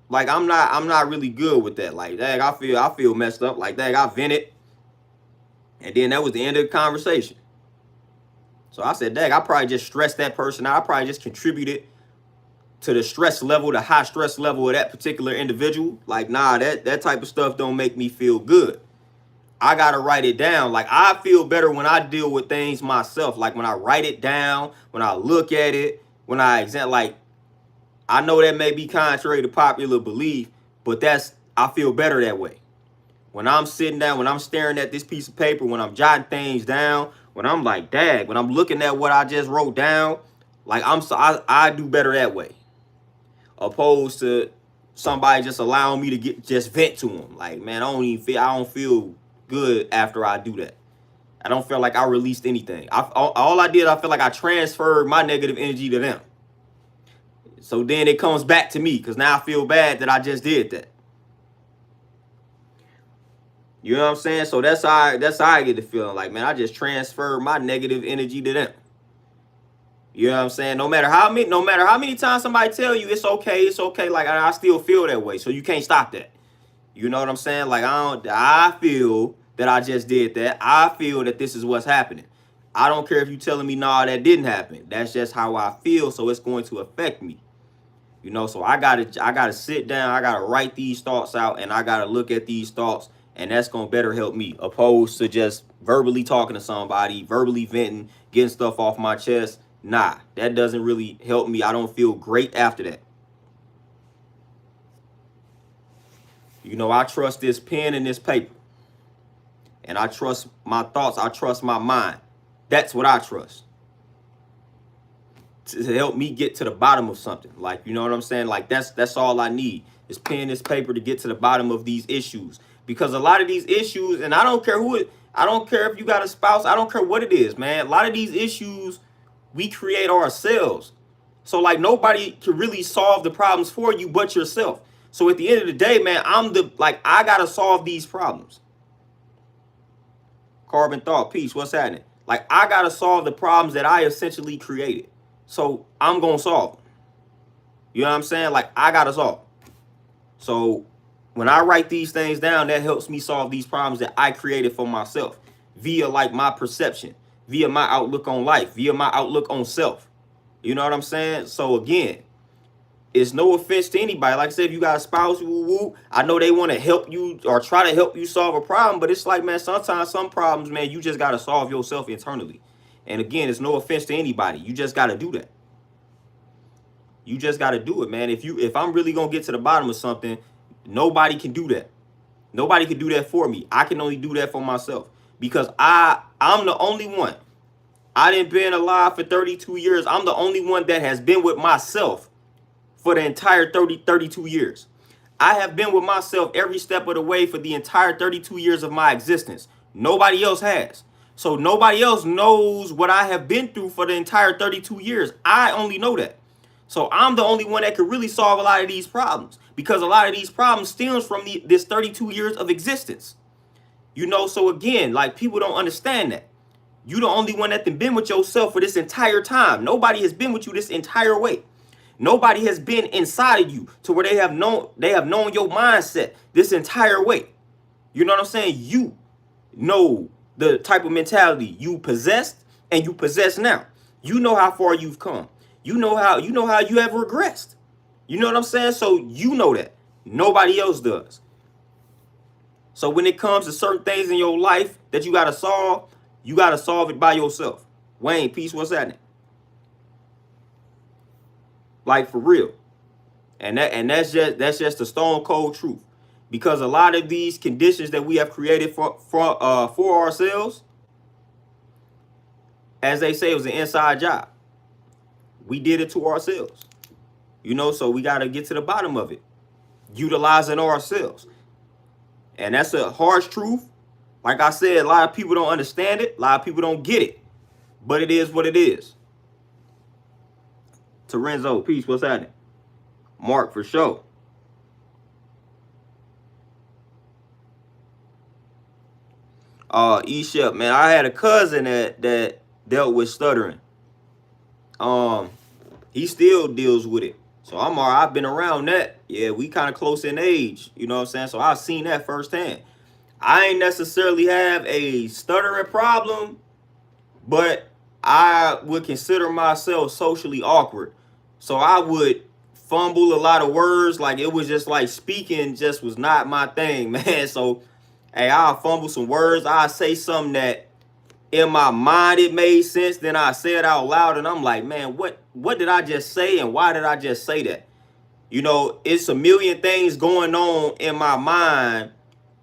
Like, I'm not really good with that. Like, dang, I feel messed up. Like, dang, I vented, and then that was the end of the conversation. So I said, dang, I probably just stressed that person out. I probably just contributed to the stress level, the high stress level of that particular individual. Like, nah, that type of stuff don't make me feel good. I gotta write it down. Like, I feel better when I deal with things myself. Like, when I write it down, when I look at it, when I examine, like, I know that may be contrary to popular belief, but I feel better that way. When I'm sitting down, when I'm staring at this piece of paper, when I'm jotting things down, when I'm like, dang, when I'm looking at what I just wrote down, like, I do better that way, opposed to somebody just allowing me to just vent to them. Like, man, I don't feel good after I do that. I don't feel like I released anything. All I did, I feel like I transferred my negative energy to them. So then it comes back to me, because now I feel bad that I just did that. You know what I'm saying? So that's how I get the feeling. Like, man, I just transferred my negative energy to them. You know what I'm saying? No matter how many times somebody tell you it's okay, like I still feel that way. So you can't stop that. You know what I'm saying? Like I feel that I just did that. I feel that this is what's happening. I don't care if you telling me nah, that didn't happen. That's just how I feel, so it's going to affect me. You know, so I gotta sit down, I gotta write these thoughts out, and I gotta look at these thoughts, and that's gonna better help me, opposed to just verbally talking to somebody, verbally venting, getting stuff off my chest. Nah, that doesn't really help me. I don't feel great after that. You know, I trust this pen and this paper. And I trust my thoughts. I trust my mind. That's what I trust to help me get to the bottom of something. Like, you know what I'm saying? Like that's all I need is pen, this paper to get to the bottom of these issues. Because a lot of these issues, and I don't care I don't care if you got a spouse, I don't care what it is, man. A lot of these issues we create ourselves. So like nobody can really solve the problems for you but yourself. So at the end of the day, man, I gotta solve these problems. Carbon thought, peace, what's happening? Like I gotta solve the problems that I essentially created. So I'm gonna solve them. You know what I'm saying? Like I gotta solve. So when I write these things down, that helps me solve these problems that I created for myself via like my perception, via my outlook on life, via my outlook on self. You know what I'm saying? So again, it's no offense to anybody. Like I said, if you got a spouse, woo woo, I know they want to help you or try to help you solve a problem, but it's like, man, sometimes some problems, man, you just got to solve yourself internally. And again, it's no offense to anybody. You just got to do that. You just got to do it, man. If I'm really going to get to the bottom of something, nobody can do that. Nobody can do that for me. I can only do that for myself because I'm the only one. I didn't been alive for 32 years. I'm the only one that has been with myself for the entire 32 years. I have been with myself every step of the way for the entire 32 years of my existence. Nobody else has. So nobody else knows what I have been through for the entire 32 years. I only know that. So I'm the only one that could really solve a lot of these problems because a lot of these problems stems from this 32 years of existence. You know, so again, like people don't understand that. You the only one that been with yourself for this entire time. Nobody has been with you this entire way. Nobody has been inside of you to where they have known your mindset this entire way. You know what I'm saying? You know the type of mentality you possessed and you possess now. You know how far you've come. You know how you have regressed. You know what I'm saying? So you know that. Nobody else does. So when it comes to certain things in your life that you gotta solve it by yourself. Wayne, peace, what's happening? Like for real. And that's just the stone cold truth. Because a lot of these conditions that we have created for ourselves, as they say, it was an inside job. We did it to ourselves. You know, so we got to get to the bottom of it. Utilizing ourselves. And that's a harsh truth. Like I said, a lot of people don't understand it. A lot of people don't get it. But it is what it is. Terenzo, peace, what's happening? Mark, for sure. E-Shep, man, I had a cousin that dealt with stuttering. He still deals with it. So I've been around that. Yeah, we kind of close in age. You know what I'm saying? So I've seen that firsthand. I ain't necessarily have a stuttering problem, but I would consider myself socially awkward. So I would fumble a lot of words. Like it was just like speaking just was not my thing, man. So, hey, I'll fumble some words. I'll say something that in my mind it made sense. Then I say it out loud and I'm like, man, what did I just say? And why did I just say that? You know, it's a million things going on in my mind.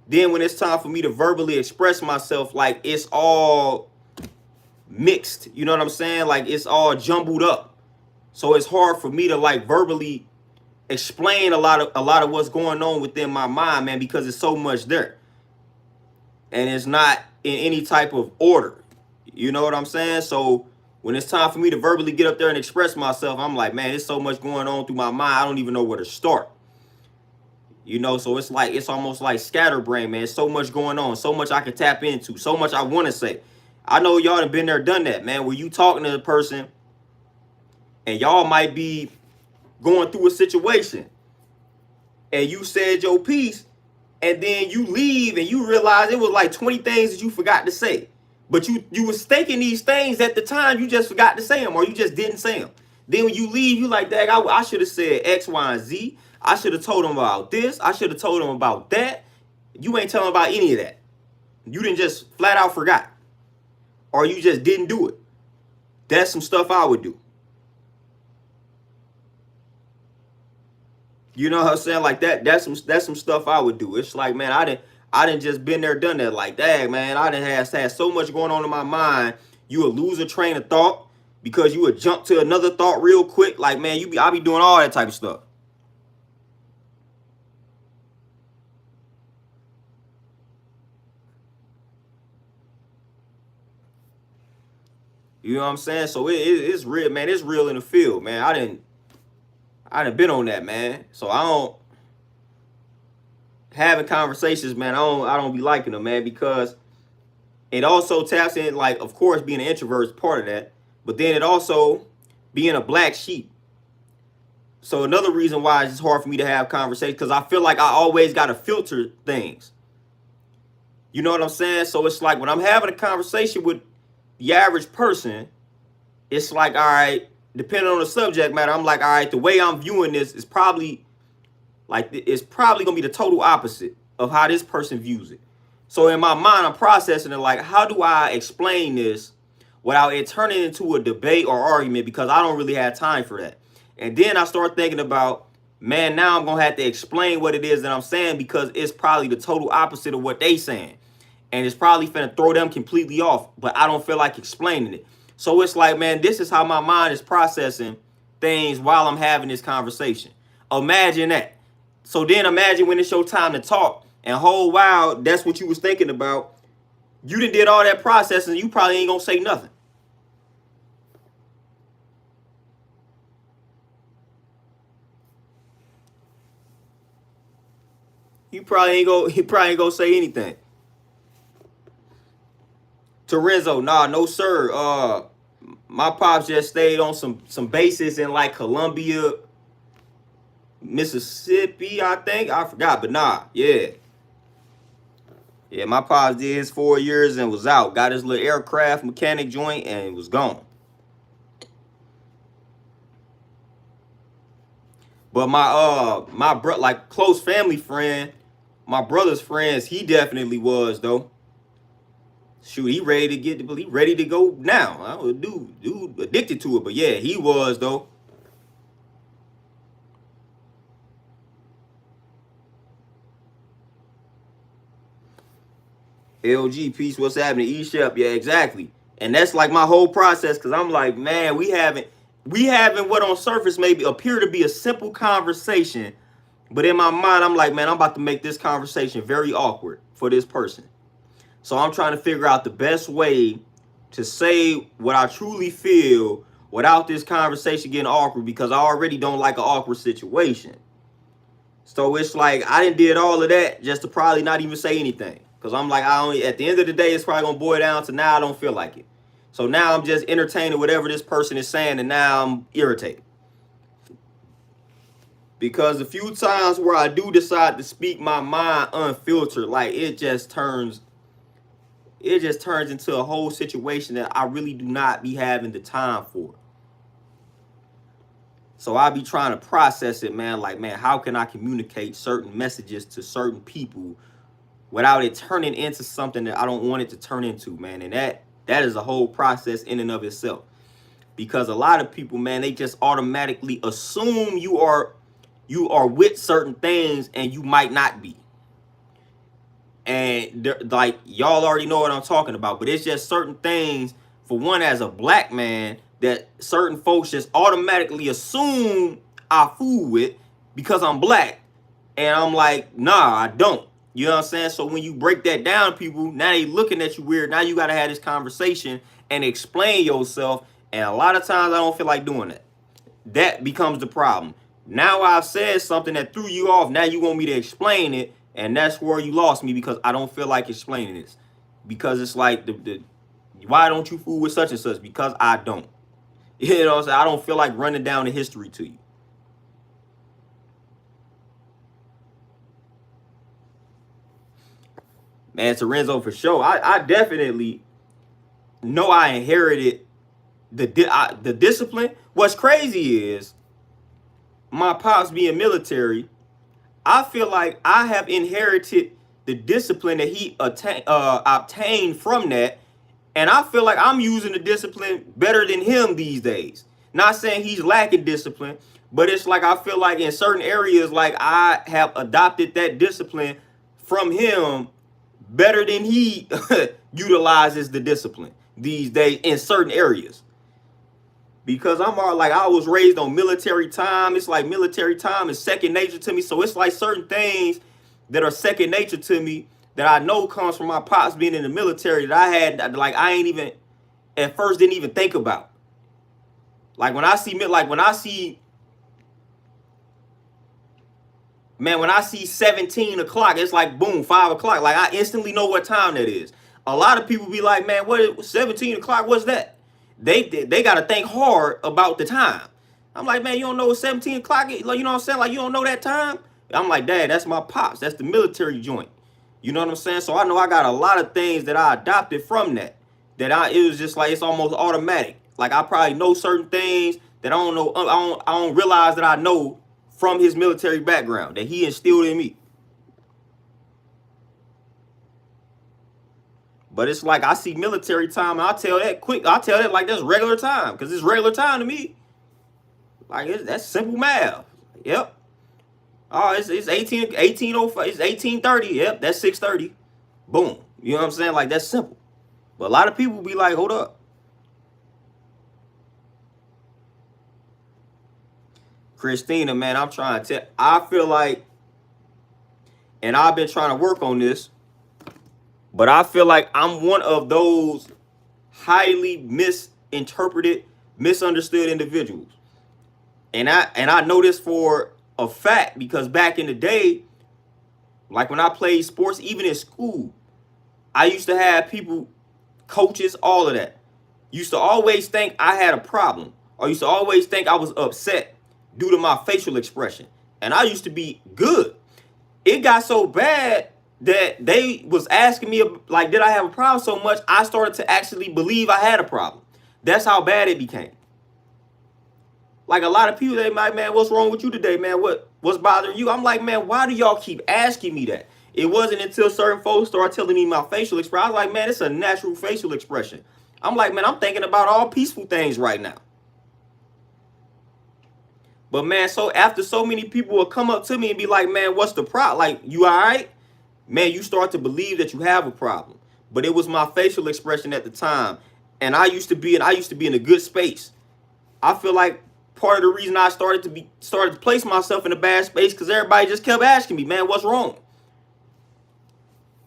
Then when it's time for me to verbally express myself, like it's all mixed. You know what I'm saying? Like it's all jumbled up. So it's hard for me to like verbally explain a lot of what's going on within my mind, man, because it's so much there. And it's not in any type of order. You know what I'm saying? So when it's time for me to verbally get up there and express myself, I'm like, man, there's so much going on through my mind. I don't even know where to start. You know, so it's almost like scatterbrain, man. So much going on, so much I can tap into, so much I want to say. I know y'all have been there, done that, man. Where you talking to the person and y'all might be going through a situation, and you said your piece, and then you leave and you realize it was like 20 things that you forgot to say. But you was thinking these things at the time, you just forgot to say them, or you just didn't say them. Then when you leave, you like, dang, I should have said X, Y, and Z. I should have told them about this. I should have told them about that. You ain't telling about any of that. You didn't just flat out forgot. Or you just didn't do it. That's some stuff I would do. You know what I'm saying? Like that's some stuff I would do. It's like, man, I didn't just been there, done that. Like, dang, man, I didn't had so much going on in my mind. You would lose a train of thought because you would jump to another thought real quick. Like, man, I be doing all that type of stuff. You know what I'm saying? So it's real, man. It's real in the field, man. I didn't been on that, man. So I don't having conversations, man. I don't be liking them, man, because it also taps in, like, of course, being an introvert is part of that, but then it also being a black sheep. So another reason why it's hard for me to have conversations, because I feel like I always got to filter things. You know what I'm saying? So it's like when I'm having a conversation with the average person, it's like, all right, depending on the subject matter, I'm like, all right, the way I'm viewing this is probably gonna be the total opposite of how this person views it. So in my mind, I'm processing it like, how do I explain this without it turning into a debate or argument, because I don't really have time for that. And then I start thinking about, man, now I'm gonna have to explain what it is that I'm saying, because it's probably the total opposite of what they saying. And it's probably finna throw them completely off, but I don't feel like explaining it. So it's like, man, this is how my mind is processing things while I'm having this conversation. Imagine that. So then imagine when it's your time to talk, and whole while that's what you was thinking about. You done all that processing, you probably ain't gonna say nothing. He probably ain't gonna say anything. Torenzo, nah, no sir. My pops just stayed on some bases in like Columbia, Mississippi, I think. I forgot, but nah, yeah. Yeah, my pops did his 4 years and was out. Got his little aircraft mechanic joint and was gone. But my bro, like close family friend, my brother's friends, he definitely was though. Shoot, he ready to go now. I was dude addicted to it, but yeah, he was though. LG piece, what's happening? E-Shep, yeah, exactly. And that's like my whole process, because I'm like, man, we having what on surface maybe appear to be a simple conversation, but in my mind, I'm like, man, I'm about to make this conversation very awkward for this person. So I'm trying to figure out the best way to say what I truly feel without this conversation getting awkward, because I already don't like an awkward situation. So it's like I did all of that just to probably not even say anything. Because I'm like, at the end of the day, it's probably going to boil down to now I don't feel like it. So now I'm just entertaining whatever this person is saying, and now I'm irritated. Because a few times where I do decide to speak my mind unfiltered, like it just turns into a whole situation that I really do not be having the time for. So I be trying to process it, man. Like, man, how can I communicate certain messages to certain people without it turning into something that I don't want it to turn into, man? And that is a whole process in and of itself. Because a lot of people, man, they just automatically assume you are with certain things and you might not be. And like, y'all already know what I'm talking about, but it's just certain things, for one, as a black man, that certain folks just automatically assume I fool with because I'm black. And I'm like, nah, I don't. You know what I'm saying? So when you break that down, people, now they looking at you weird. Now you got to have this conversation and explain yourself. And a lot of times I don't feel like doing that. That becomes the problem. Now I've said something that threw you off. Now you want me to explain it. And that's where you lost me, because I don't feel like explaining this. Because it's like, why don't you fool with such and such? Because I don't. You know what I'm saying? I don't feel like running down the history to you. Man, Lorenzo, for sure. I definitely know I inherited the discipline. What's crazy is my pops being military. I feel like I have inherited the discipline that he obtained from that, and I feel like I'm using the discipline better than him these days. Not saying he's lacking discipline, but it's like I feel like in certain areas, like I have adopted that discipline from him better than he utilizes the discipline these days in certain areas. Because I'm all like, I was raised on military time. It's like military time is second nature to me. So it's like certain things that are second nature to me that I know comes from my pops being in the military that I had, like, I ain't even at first didn't even think about. Like when I see man, when I see 17 o'clock, it's like boom, 5 o'clock. Like I instantly know what time that is. A lot of people be like, man, what is 17 o'clock? What's that? They got to think hard about the time. I'm like, man, you don't know what 17 o'clock is? Like, you know what I'm saying? Like, you don't know that time? I'm like, Dad, that's my pops. That's the military joint. You know what I'm saying? So I know I got a lot of things that I adopted from that. It was just like, it's almost automatic. Like I probably know certain things that I don't know. I don't realize that I know from his military background that he instilled in me. But it's like I see military time, and I tell that quick. I tell that like that's regular time because it's regular time to me. Like that's simple math. Yep. Oh, it's 18:05. It's 18:30. Yep, that's 6:30. Boom. You know what I'm saying? Like that's simple. But a lot of people be like, hold up. Christina, man, I'm trying to tell. I feel like, and I've been trying to work on this, but I feel like I'm one of those highly misinterpreted, misunderstood individuals. And I know this for a fact because back in the day, like when I played sports, even in school, I used to have people, coaches, all of that, used to always think I had a problem or used to always think I was upset due to my facial expression. And I used to be good. It got so bad that they was asking me, like, did I have a problem so much, I started to actually believe I had a problem. That's how bad it became. Like a lot of people, they might, man, what's wrong with you today, man? What's bothering you? I'm like, man, why do y'all keep asking me that? It wasn't until certain folks started telling me my facial expression. I was like, man, it's a natural facial expression. I'm like, man, I'm thinking about all peaceful things right now. But man, so after so many people will come up to me and be like, man, what's the problem? Like, you all right? Man, you start to believe that you have a problem. But it was my facial expression at the time. And I used to be in a good space. I feel like part of the reason I started to place myself in a bad space because everybody just kept asking me, man, what's wrong?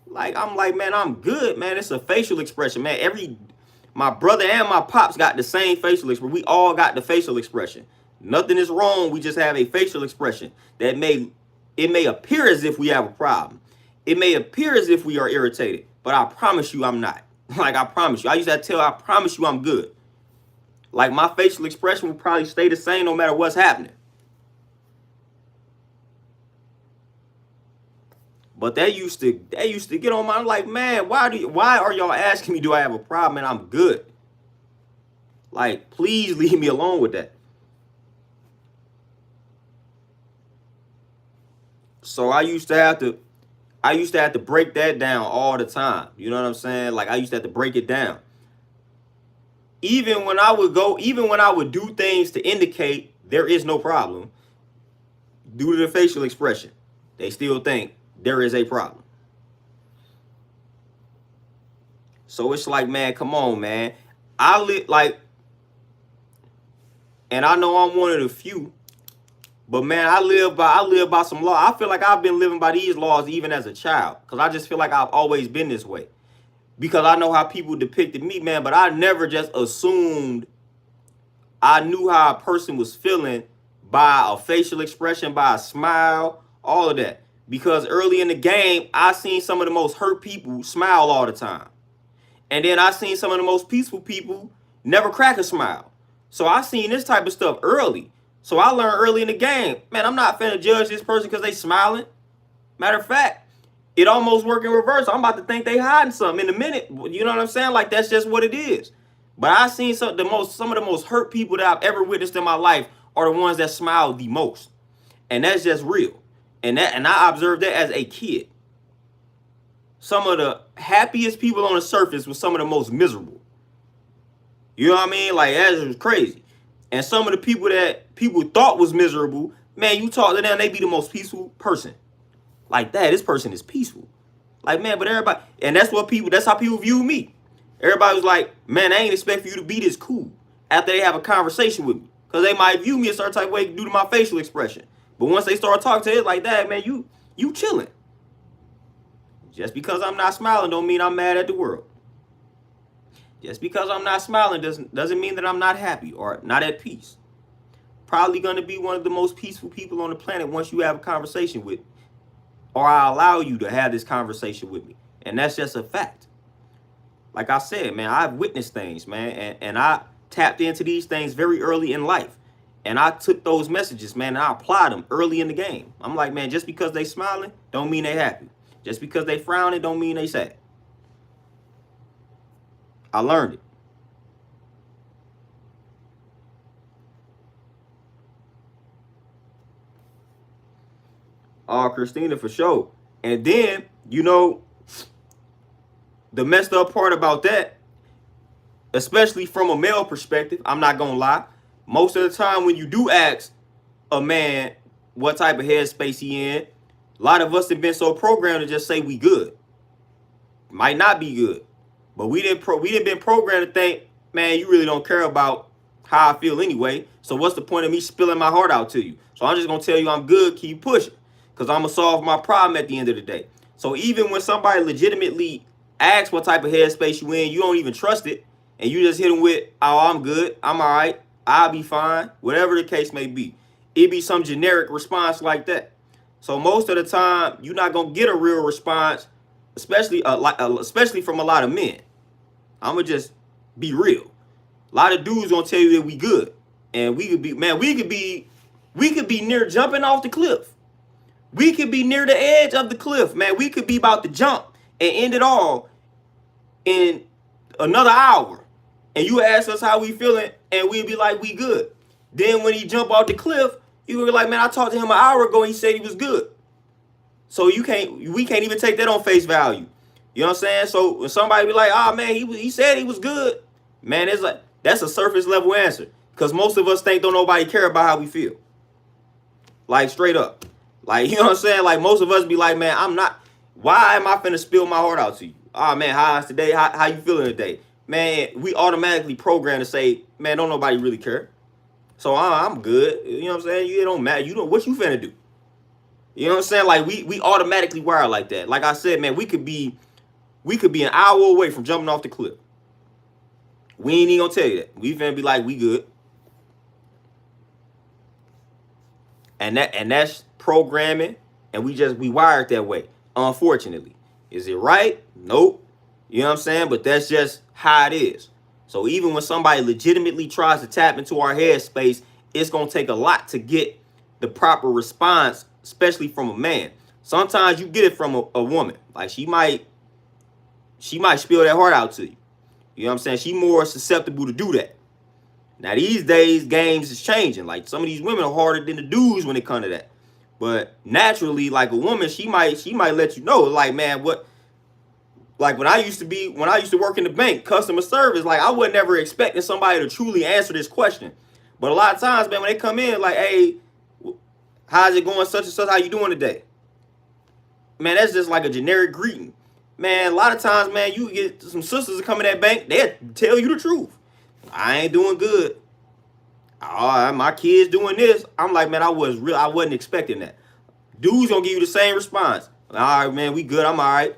Like, I'm like, man, I'm good, man. It's a facial expression, man. My brother and my pops got the same facial expression. We all got the facial expression. Nothing is wrong. We just have a facial expression that may appear as if we have a problem. It may appear as if we are irritated, but I promise you I'm not. Like, I promise you. I used to tell, I promise you I'm good. Like, my facial expression will probably stay the same no matter what's happening. But they used to get on my, like, man, why are y'all asking me, do I have a problem? And I'm good. Like, please leave me alone with that. So I used to have to break that down all the time. You know what I'm saying? Like, I used to have to break it down. Even when I would do things to indicate there is no problem, due to the facial expression, they still think there is a problem. So it's like, man, come on, man. I live like, and I know I'm one of the few, but man, I live by some law. I feel like I've been living by these laws even as a child, because I just feel like I've always been this way. Because I know how people depicted me, man, but I never just assumed I knew how a person was feeling by a facial expression, by a smile, all of that. Because early in the game, I seen some of the most hurt people smile all the time. And then I seen some of the most peaceful people never crack a smile. So I seen this type of stuff early. So I learned early in the game, man, I'm not finna judge this person because they smiling. Matter of fact, it almost work in reverse. I'm about to think they hiding something in a minute. You know what I'm saying? Like, that's just what it is. But I seen some of the most hurt people that I've ever witnessed in my life are the ones that smile the most. And that's just real. And I observed that as a kid. Some of the happiest people on the surface were some of the most miserable. You know what I mean? Like, that was crazy. And some of the people that people thought was miserable, man, you talk to them, they be the most peaceful person. Like, that, this person is peaceful. Like, man, but everybody, and that's how people view me. Everybody was like, man, I ain't expect for you to be this cool after they have a conversation with me. Because they might view me a certain type of way due to my facial expression. But once they start talking to it like that, man, you chilling. Just because I'm not smiling don't mean I'm mad at the world. Just because I'm not smiling doesn't mean that I'm not happy or not at peace. Probably going to be one of the most peaceful people on the planet once you have a conversation with me. Or I allow you to have this conversation with me. And that's just a fact. Like I said, man, I've witnessed things, man. And I tapped into these things very early in life. And I took those messages, man, and I applied them early in the game. I'm like, man, just because they smiling don't mean they happy. Just because they frowning don't mean they sad. I learned it. Oh, Christina, for sure. And then, you know, the messed up part about that, especially from a male perspective, I'm not going to lie. Most of the time when you do ask a man what type of headspace he in, a lot of us have been so programmed to just say we good. Might not be good. But we didn't been programmed to think, man, you really don't care about how I feel anyway. So what's the point of me spilling my heart out to you? So I'm just going to tell you I'm good, keep pushing. Because I'm going to solve my problem at the end of the day. So even when somebody legitimately asks what type of headspace you in, you don't even trust it. And you just hit them with, oh, I'm good, I'm all right, I'll be fine, whatever the case may be. It be some generic response like that. So most of the time, you're not going to get a real response, especially from a lot of men. I'm going to just be real. A lot of dudes going to tell you that we good. And we could be near jumping off the cliff. We could be near the edge of the cliff, man. We could be about to jump and end it all in another hour. And you ask us how we feeling, and we'd be like, we good. Then when he jump off the cliff, you were like, man, I talked to him an hour ago, and he said he was good. So we can't even take that on face value. You know what I'm saying? So when somebody be like, oh man, he said he was good, man, it's like, that's a surface level answer. Because most of us think don't nobody care about how we feel. Like, straight up. Like, you know what I'm saying? Like, most of us be like, man, why am I finna spill my heart out to you? Oh man, how's today? How you feeling today? Man, we automatically programmed to say, man, don't nobody really care. So I'm good. You know what I'm saying? You don't matter. You don't, what you finna do? You know what I'm saying? Like, we automatically wire like that. Like I said, man, we could be an hour away from jumping off the cliff. We ain't even gonna tell you that. We finna be like, we good. And that's programming, and we wired that way, unfortunately. Is it right? Nope. You know what I'm saying? But that's just how it is. So even when somebody legitimately tries to tap into our headspace, it's going to take a lot to get the proper response, especially from a man. Sometimes you get it from a woman. Like, she might spill that heart out to you. You know what I'm saying? She more susceptible to do that. Now, these days, games is changing. Like, some of these women are harder than the dudes when it comes to that. But naturally, like, a woman, she might let you know, like, man, what, like, when I used to work in the bank, customer service, like, I wasn't ever expecting somebody to truly answer this question. But a lot of times, man, when they come in, like, hey, how's it going, such and such, how you doing today? Man, that's just like a generic greeting. Man, a lot of times, man, you get some sisters that come in that bank, they'll tell you the truth. I ain't doing good. Oh, my kids doing this. I'm like, man, I wasn't expecting that. Dudes gonna give you the same response. All right, man, we good. I'm all right.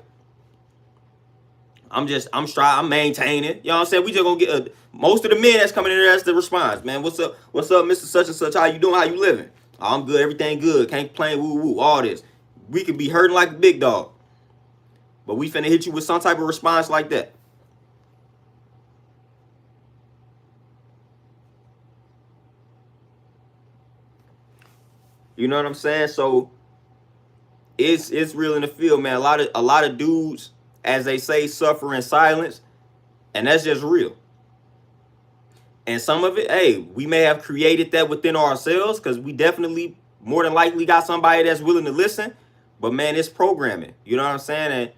I'm maintaining. You know what I'm saying? We just gonna get most of the men that's coming in there, that's the response. Man, what's up, Mr. Such and Such? How you doing? How you living? Oh, I'm good. Everything good. Can't complain. Woo woo. All this. We could be hurting like a big dog, but we finna hit you with some type of response like that. You know what I'm saying? So it's real in the field, man. A lot of dudes, as they say, suffer in silence, and that's just real. And some of it, hey, we may have created that within ourselves because we definitely more than likely got somebody that's willing to listen. But man, it's programming. You know what I'm saying? And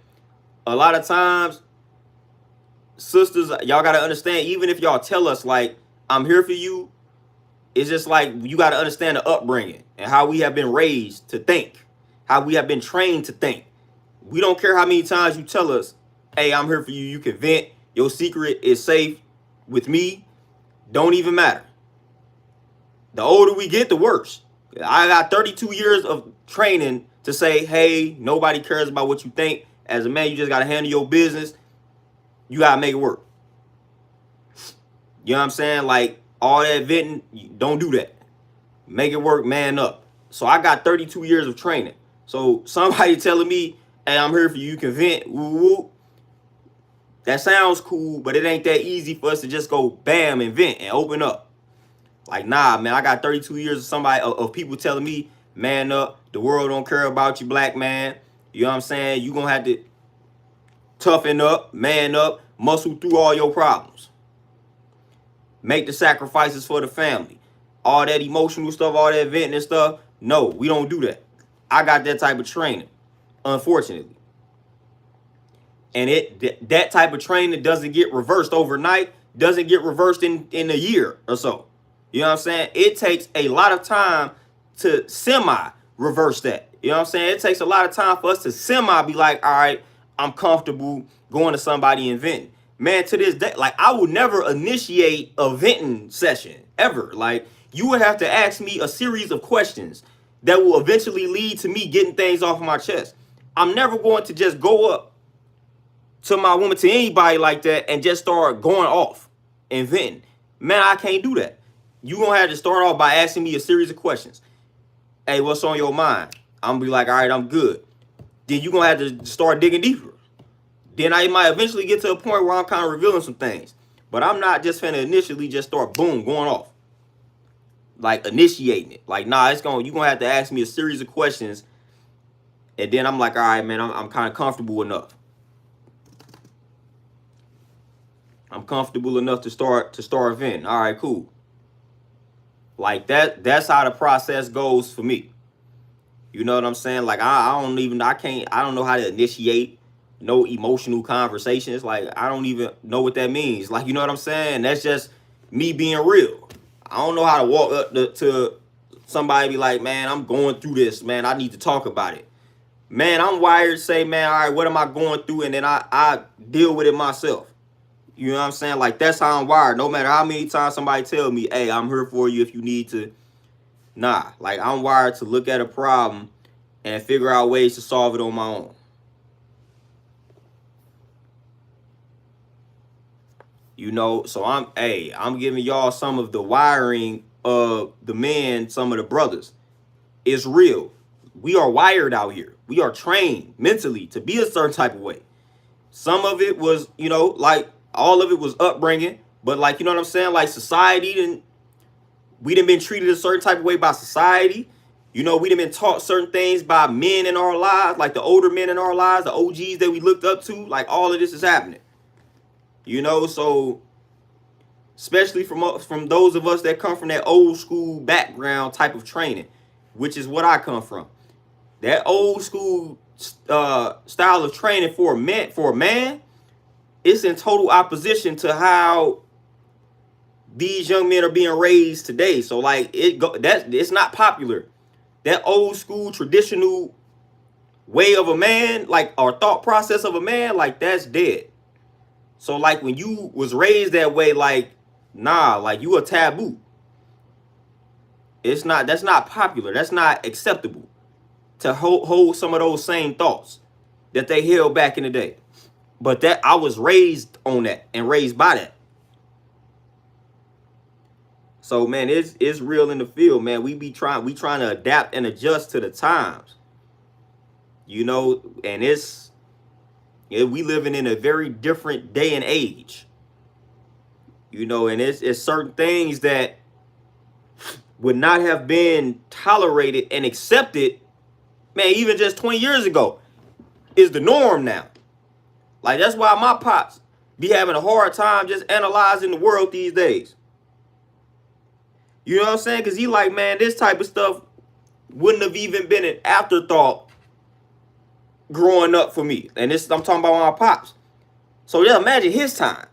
a lot of times, sisters, y'all gotta understand, even if y'all tell us like, I'm here for you, it's just like you gotta understand the upbringing and how we have been raised to think, how we have been trained to think. We don't care how many times you tell us, hey, I'm here for you, you can vent, your secret is safe with me, don't even matter. The older we get, the worse. I got 32 years of training to say, hey, nobody cares about what you think. As a man, you just got to handle your business. You got to make it work. You know what I'm saying? Like, all that venting, don't do that. Make it work, man up. So I got 32 years of training. So somebody telling me, hey, I'm here for you, you can vent, woo woo. That sounds cool, but it ain't that easy for us to just go bam and vent and open up. Like, nah, man, I got 32 years of people telling me, man up, the world don't care about you, black man. You know what I'm saying? You gonna have to toughen up, man up, muscle through all your problems. Make the sacrifices for the family. All that emotional stuff, all that venting and stuff. No, we don't do that. I got that type of training, unfortunately. And that type of training doesn't get reversed overnight, doesn't get reversed in a year or so. You know what I'm saying? It takes a lot of time to semi-reverse that. You know what I'm saying? It takes a lot of time for us to semi be like, all right, I'm comfortable going to somebody and venting. Man, to this day, like, I would never initiate a venting session, ever. Like, you would have to ask me a series of questions that will eventually lead to me getting things off of my chest. I'm never going to just go up to my woman, to anybody like that, and just start going off and venting. Man, I can't do that. You gonna have to start off by asking me a series of questions. Hey, what's on your mind? I'm gonna be like, all right, I'm good. Then you gonna have to start digging deeper. Then I might eventually get to a point where I'm kind of revealing some things. But I'm not just finna initially just start boom, going off. Like initiating it. Like, nah, you gonna have to ask me a series of questions. And then I'm like, all right, man, I'm kind of comfortable enough. I'm comfortable enough to start venting. All right, cool. Like that's how the process goes for me. You know what I'm saying? Like, I don't know how to initiate no emotional conversations. Like, I don't even know what that means. Like, you know what I'm saying? That's just me being real. I don't know how to walk up to somebody and be like, man, I'm going through this, man. I need to talk about it. Man, I'm wired to say, man, all right, what am I going through? And then I deal with it myself. You know what I'm saying? Like, that's how I'm wired. No matter how many times somebody tell me, hey, I'm here for you if you need to. Nah, like, I'm wired to look at a problem and figure out ways to solve it on my own. You know, so I'm giving y'all some of the wiring of the men, some of the brothers. It's real. We are wired out here. We are trained mentally to be a certain type of way. Some of it was, you know, like, all of it was upbringing, but, like, you know what I'm saying? Like, we done been treated a certain type of way by society. You know, we done been taught certain things by men in our lives, like the older men in our lives, the OGs that we looked up to. Like, all of this is happening. You know, so especially from those of us that come from that old school background type of training, which is what I come from. That old school style of training for a man, it's in total opposition to how these young men are being raised today. So, like, it's not popular. That old school traditional way of a man, like, our thought process of a man, like, that's dead. So, like, when you was raised that way, like, nah, like, you a taboo. That's not popular. That's not acceptable to hold some of those same thoughts that they held back in the day. But that I was raised on that and raised by that. So, man, it's real in the field, man. We trying to adapt and adjust to the times. You know, and we living in a very different day and age. You know, and it's certain things that would not have been tolerated and accepted, man, even just 20 years ago, is the norm now. Like, that's why my pops be having a hard time just analyzing the world these days. You know what I'm saying? Because he like, man, this type of stuff wouldn't have even been an afterthought growing up for me. And this, I'm talking about my pops. So yeah, imagine his time.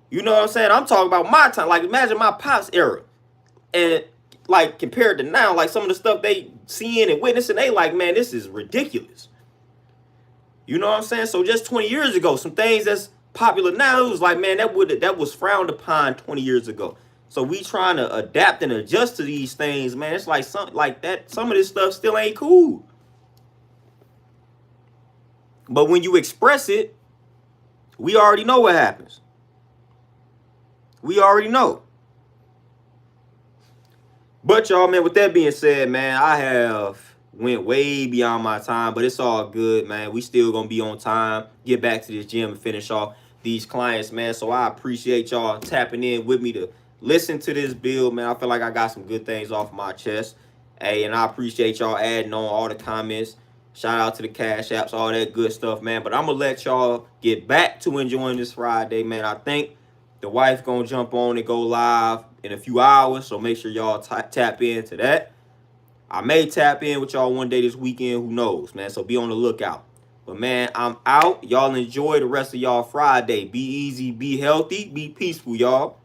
You know what I'm saying? I'm talking about my time. Like, imagine my pops era. And like, compared to now, like some of the stuff they seeing and witnessing, they like, man, this is ridiculous. You know what I'm saying? So just 20 years ago, some things that's popular now, it was like, man, that was frowned upon 20 years ago. So we trying to adapt and adjust to these things, man. It's like something like that. Some of this stuff still ain't cool. But when you express it, we already know what happens. We already know. But y'all, man, with that being said, man, I have went way beyond my time, but it's all good, man. We still gonna be on time, get back to this gym and finish off these clients, man. So I appreciate y'all tapping in with me to listen to this build, man. I feel like I got some good things off my chest. Hey, and I appreciate y'all adding on all the comments. Shout out to the Cash Apps, all that good stuff, man. But I'm gonna let y'all get back to enjoying this Friday, man. I think the wife gonna jump on and go live in a few hours, so make sure y'all tap into that. I may tap in with y'all one day this weekend, who knows, man. So be on the lookout. But man, I'm out. Y'all enjoy the rest of y'all Friday. Be easy, be healthy, be peaceful, y'all.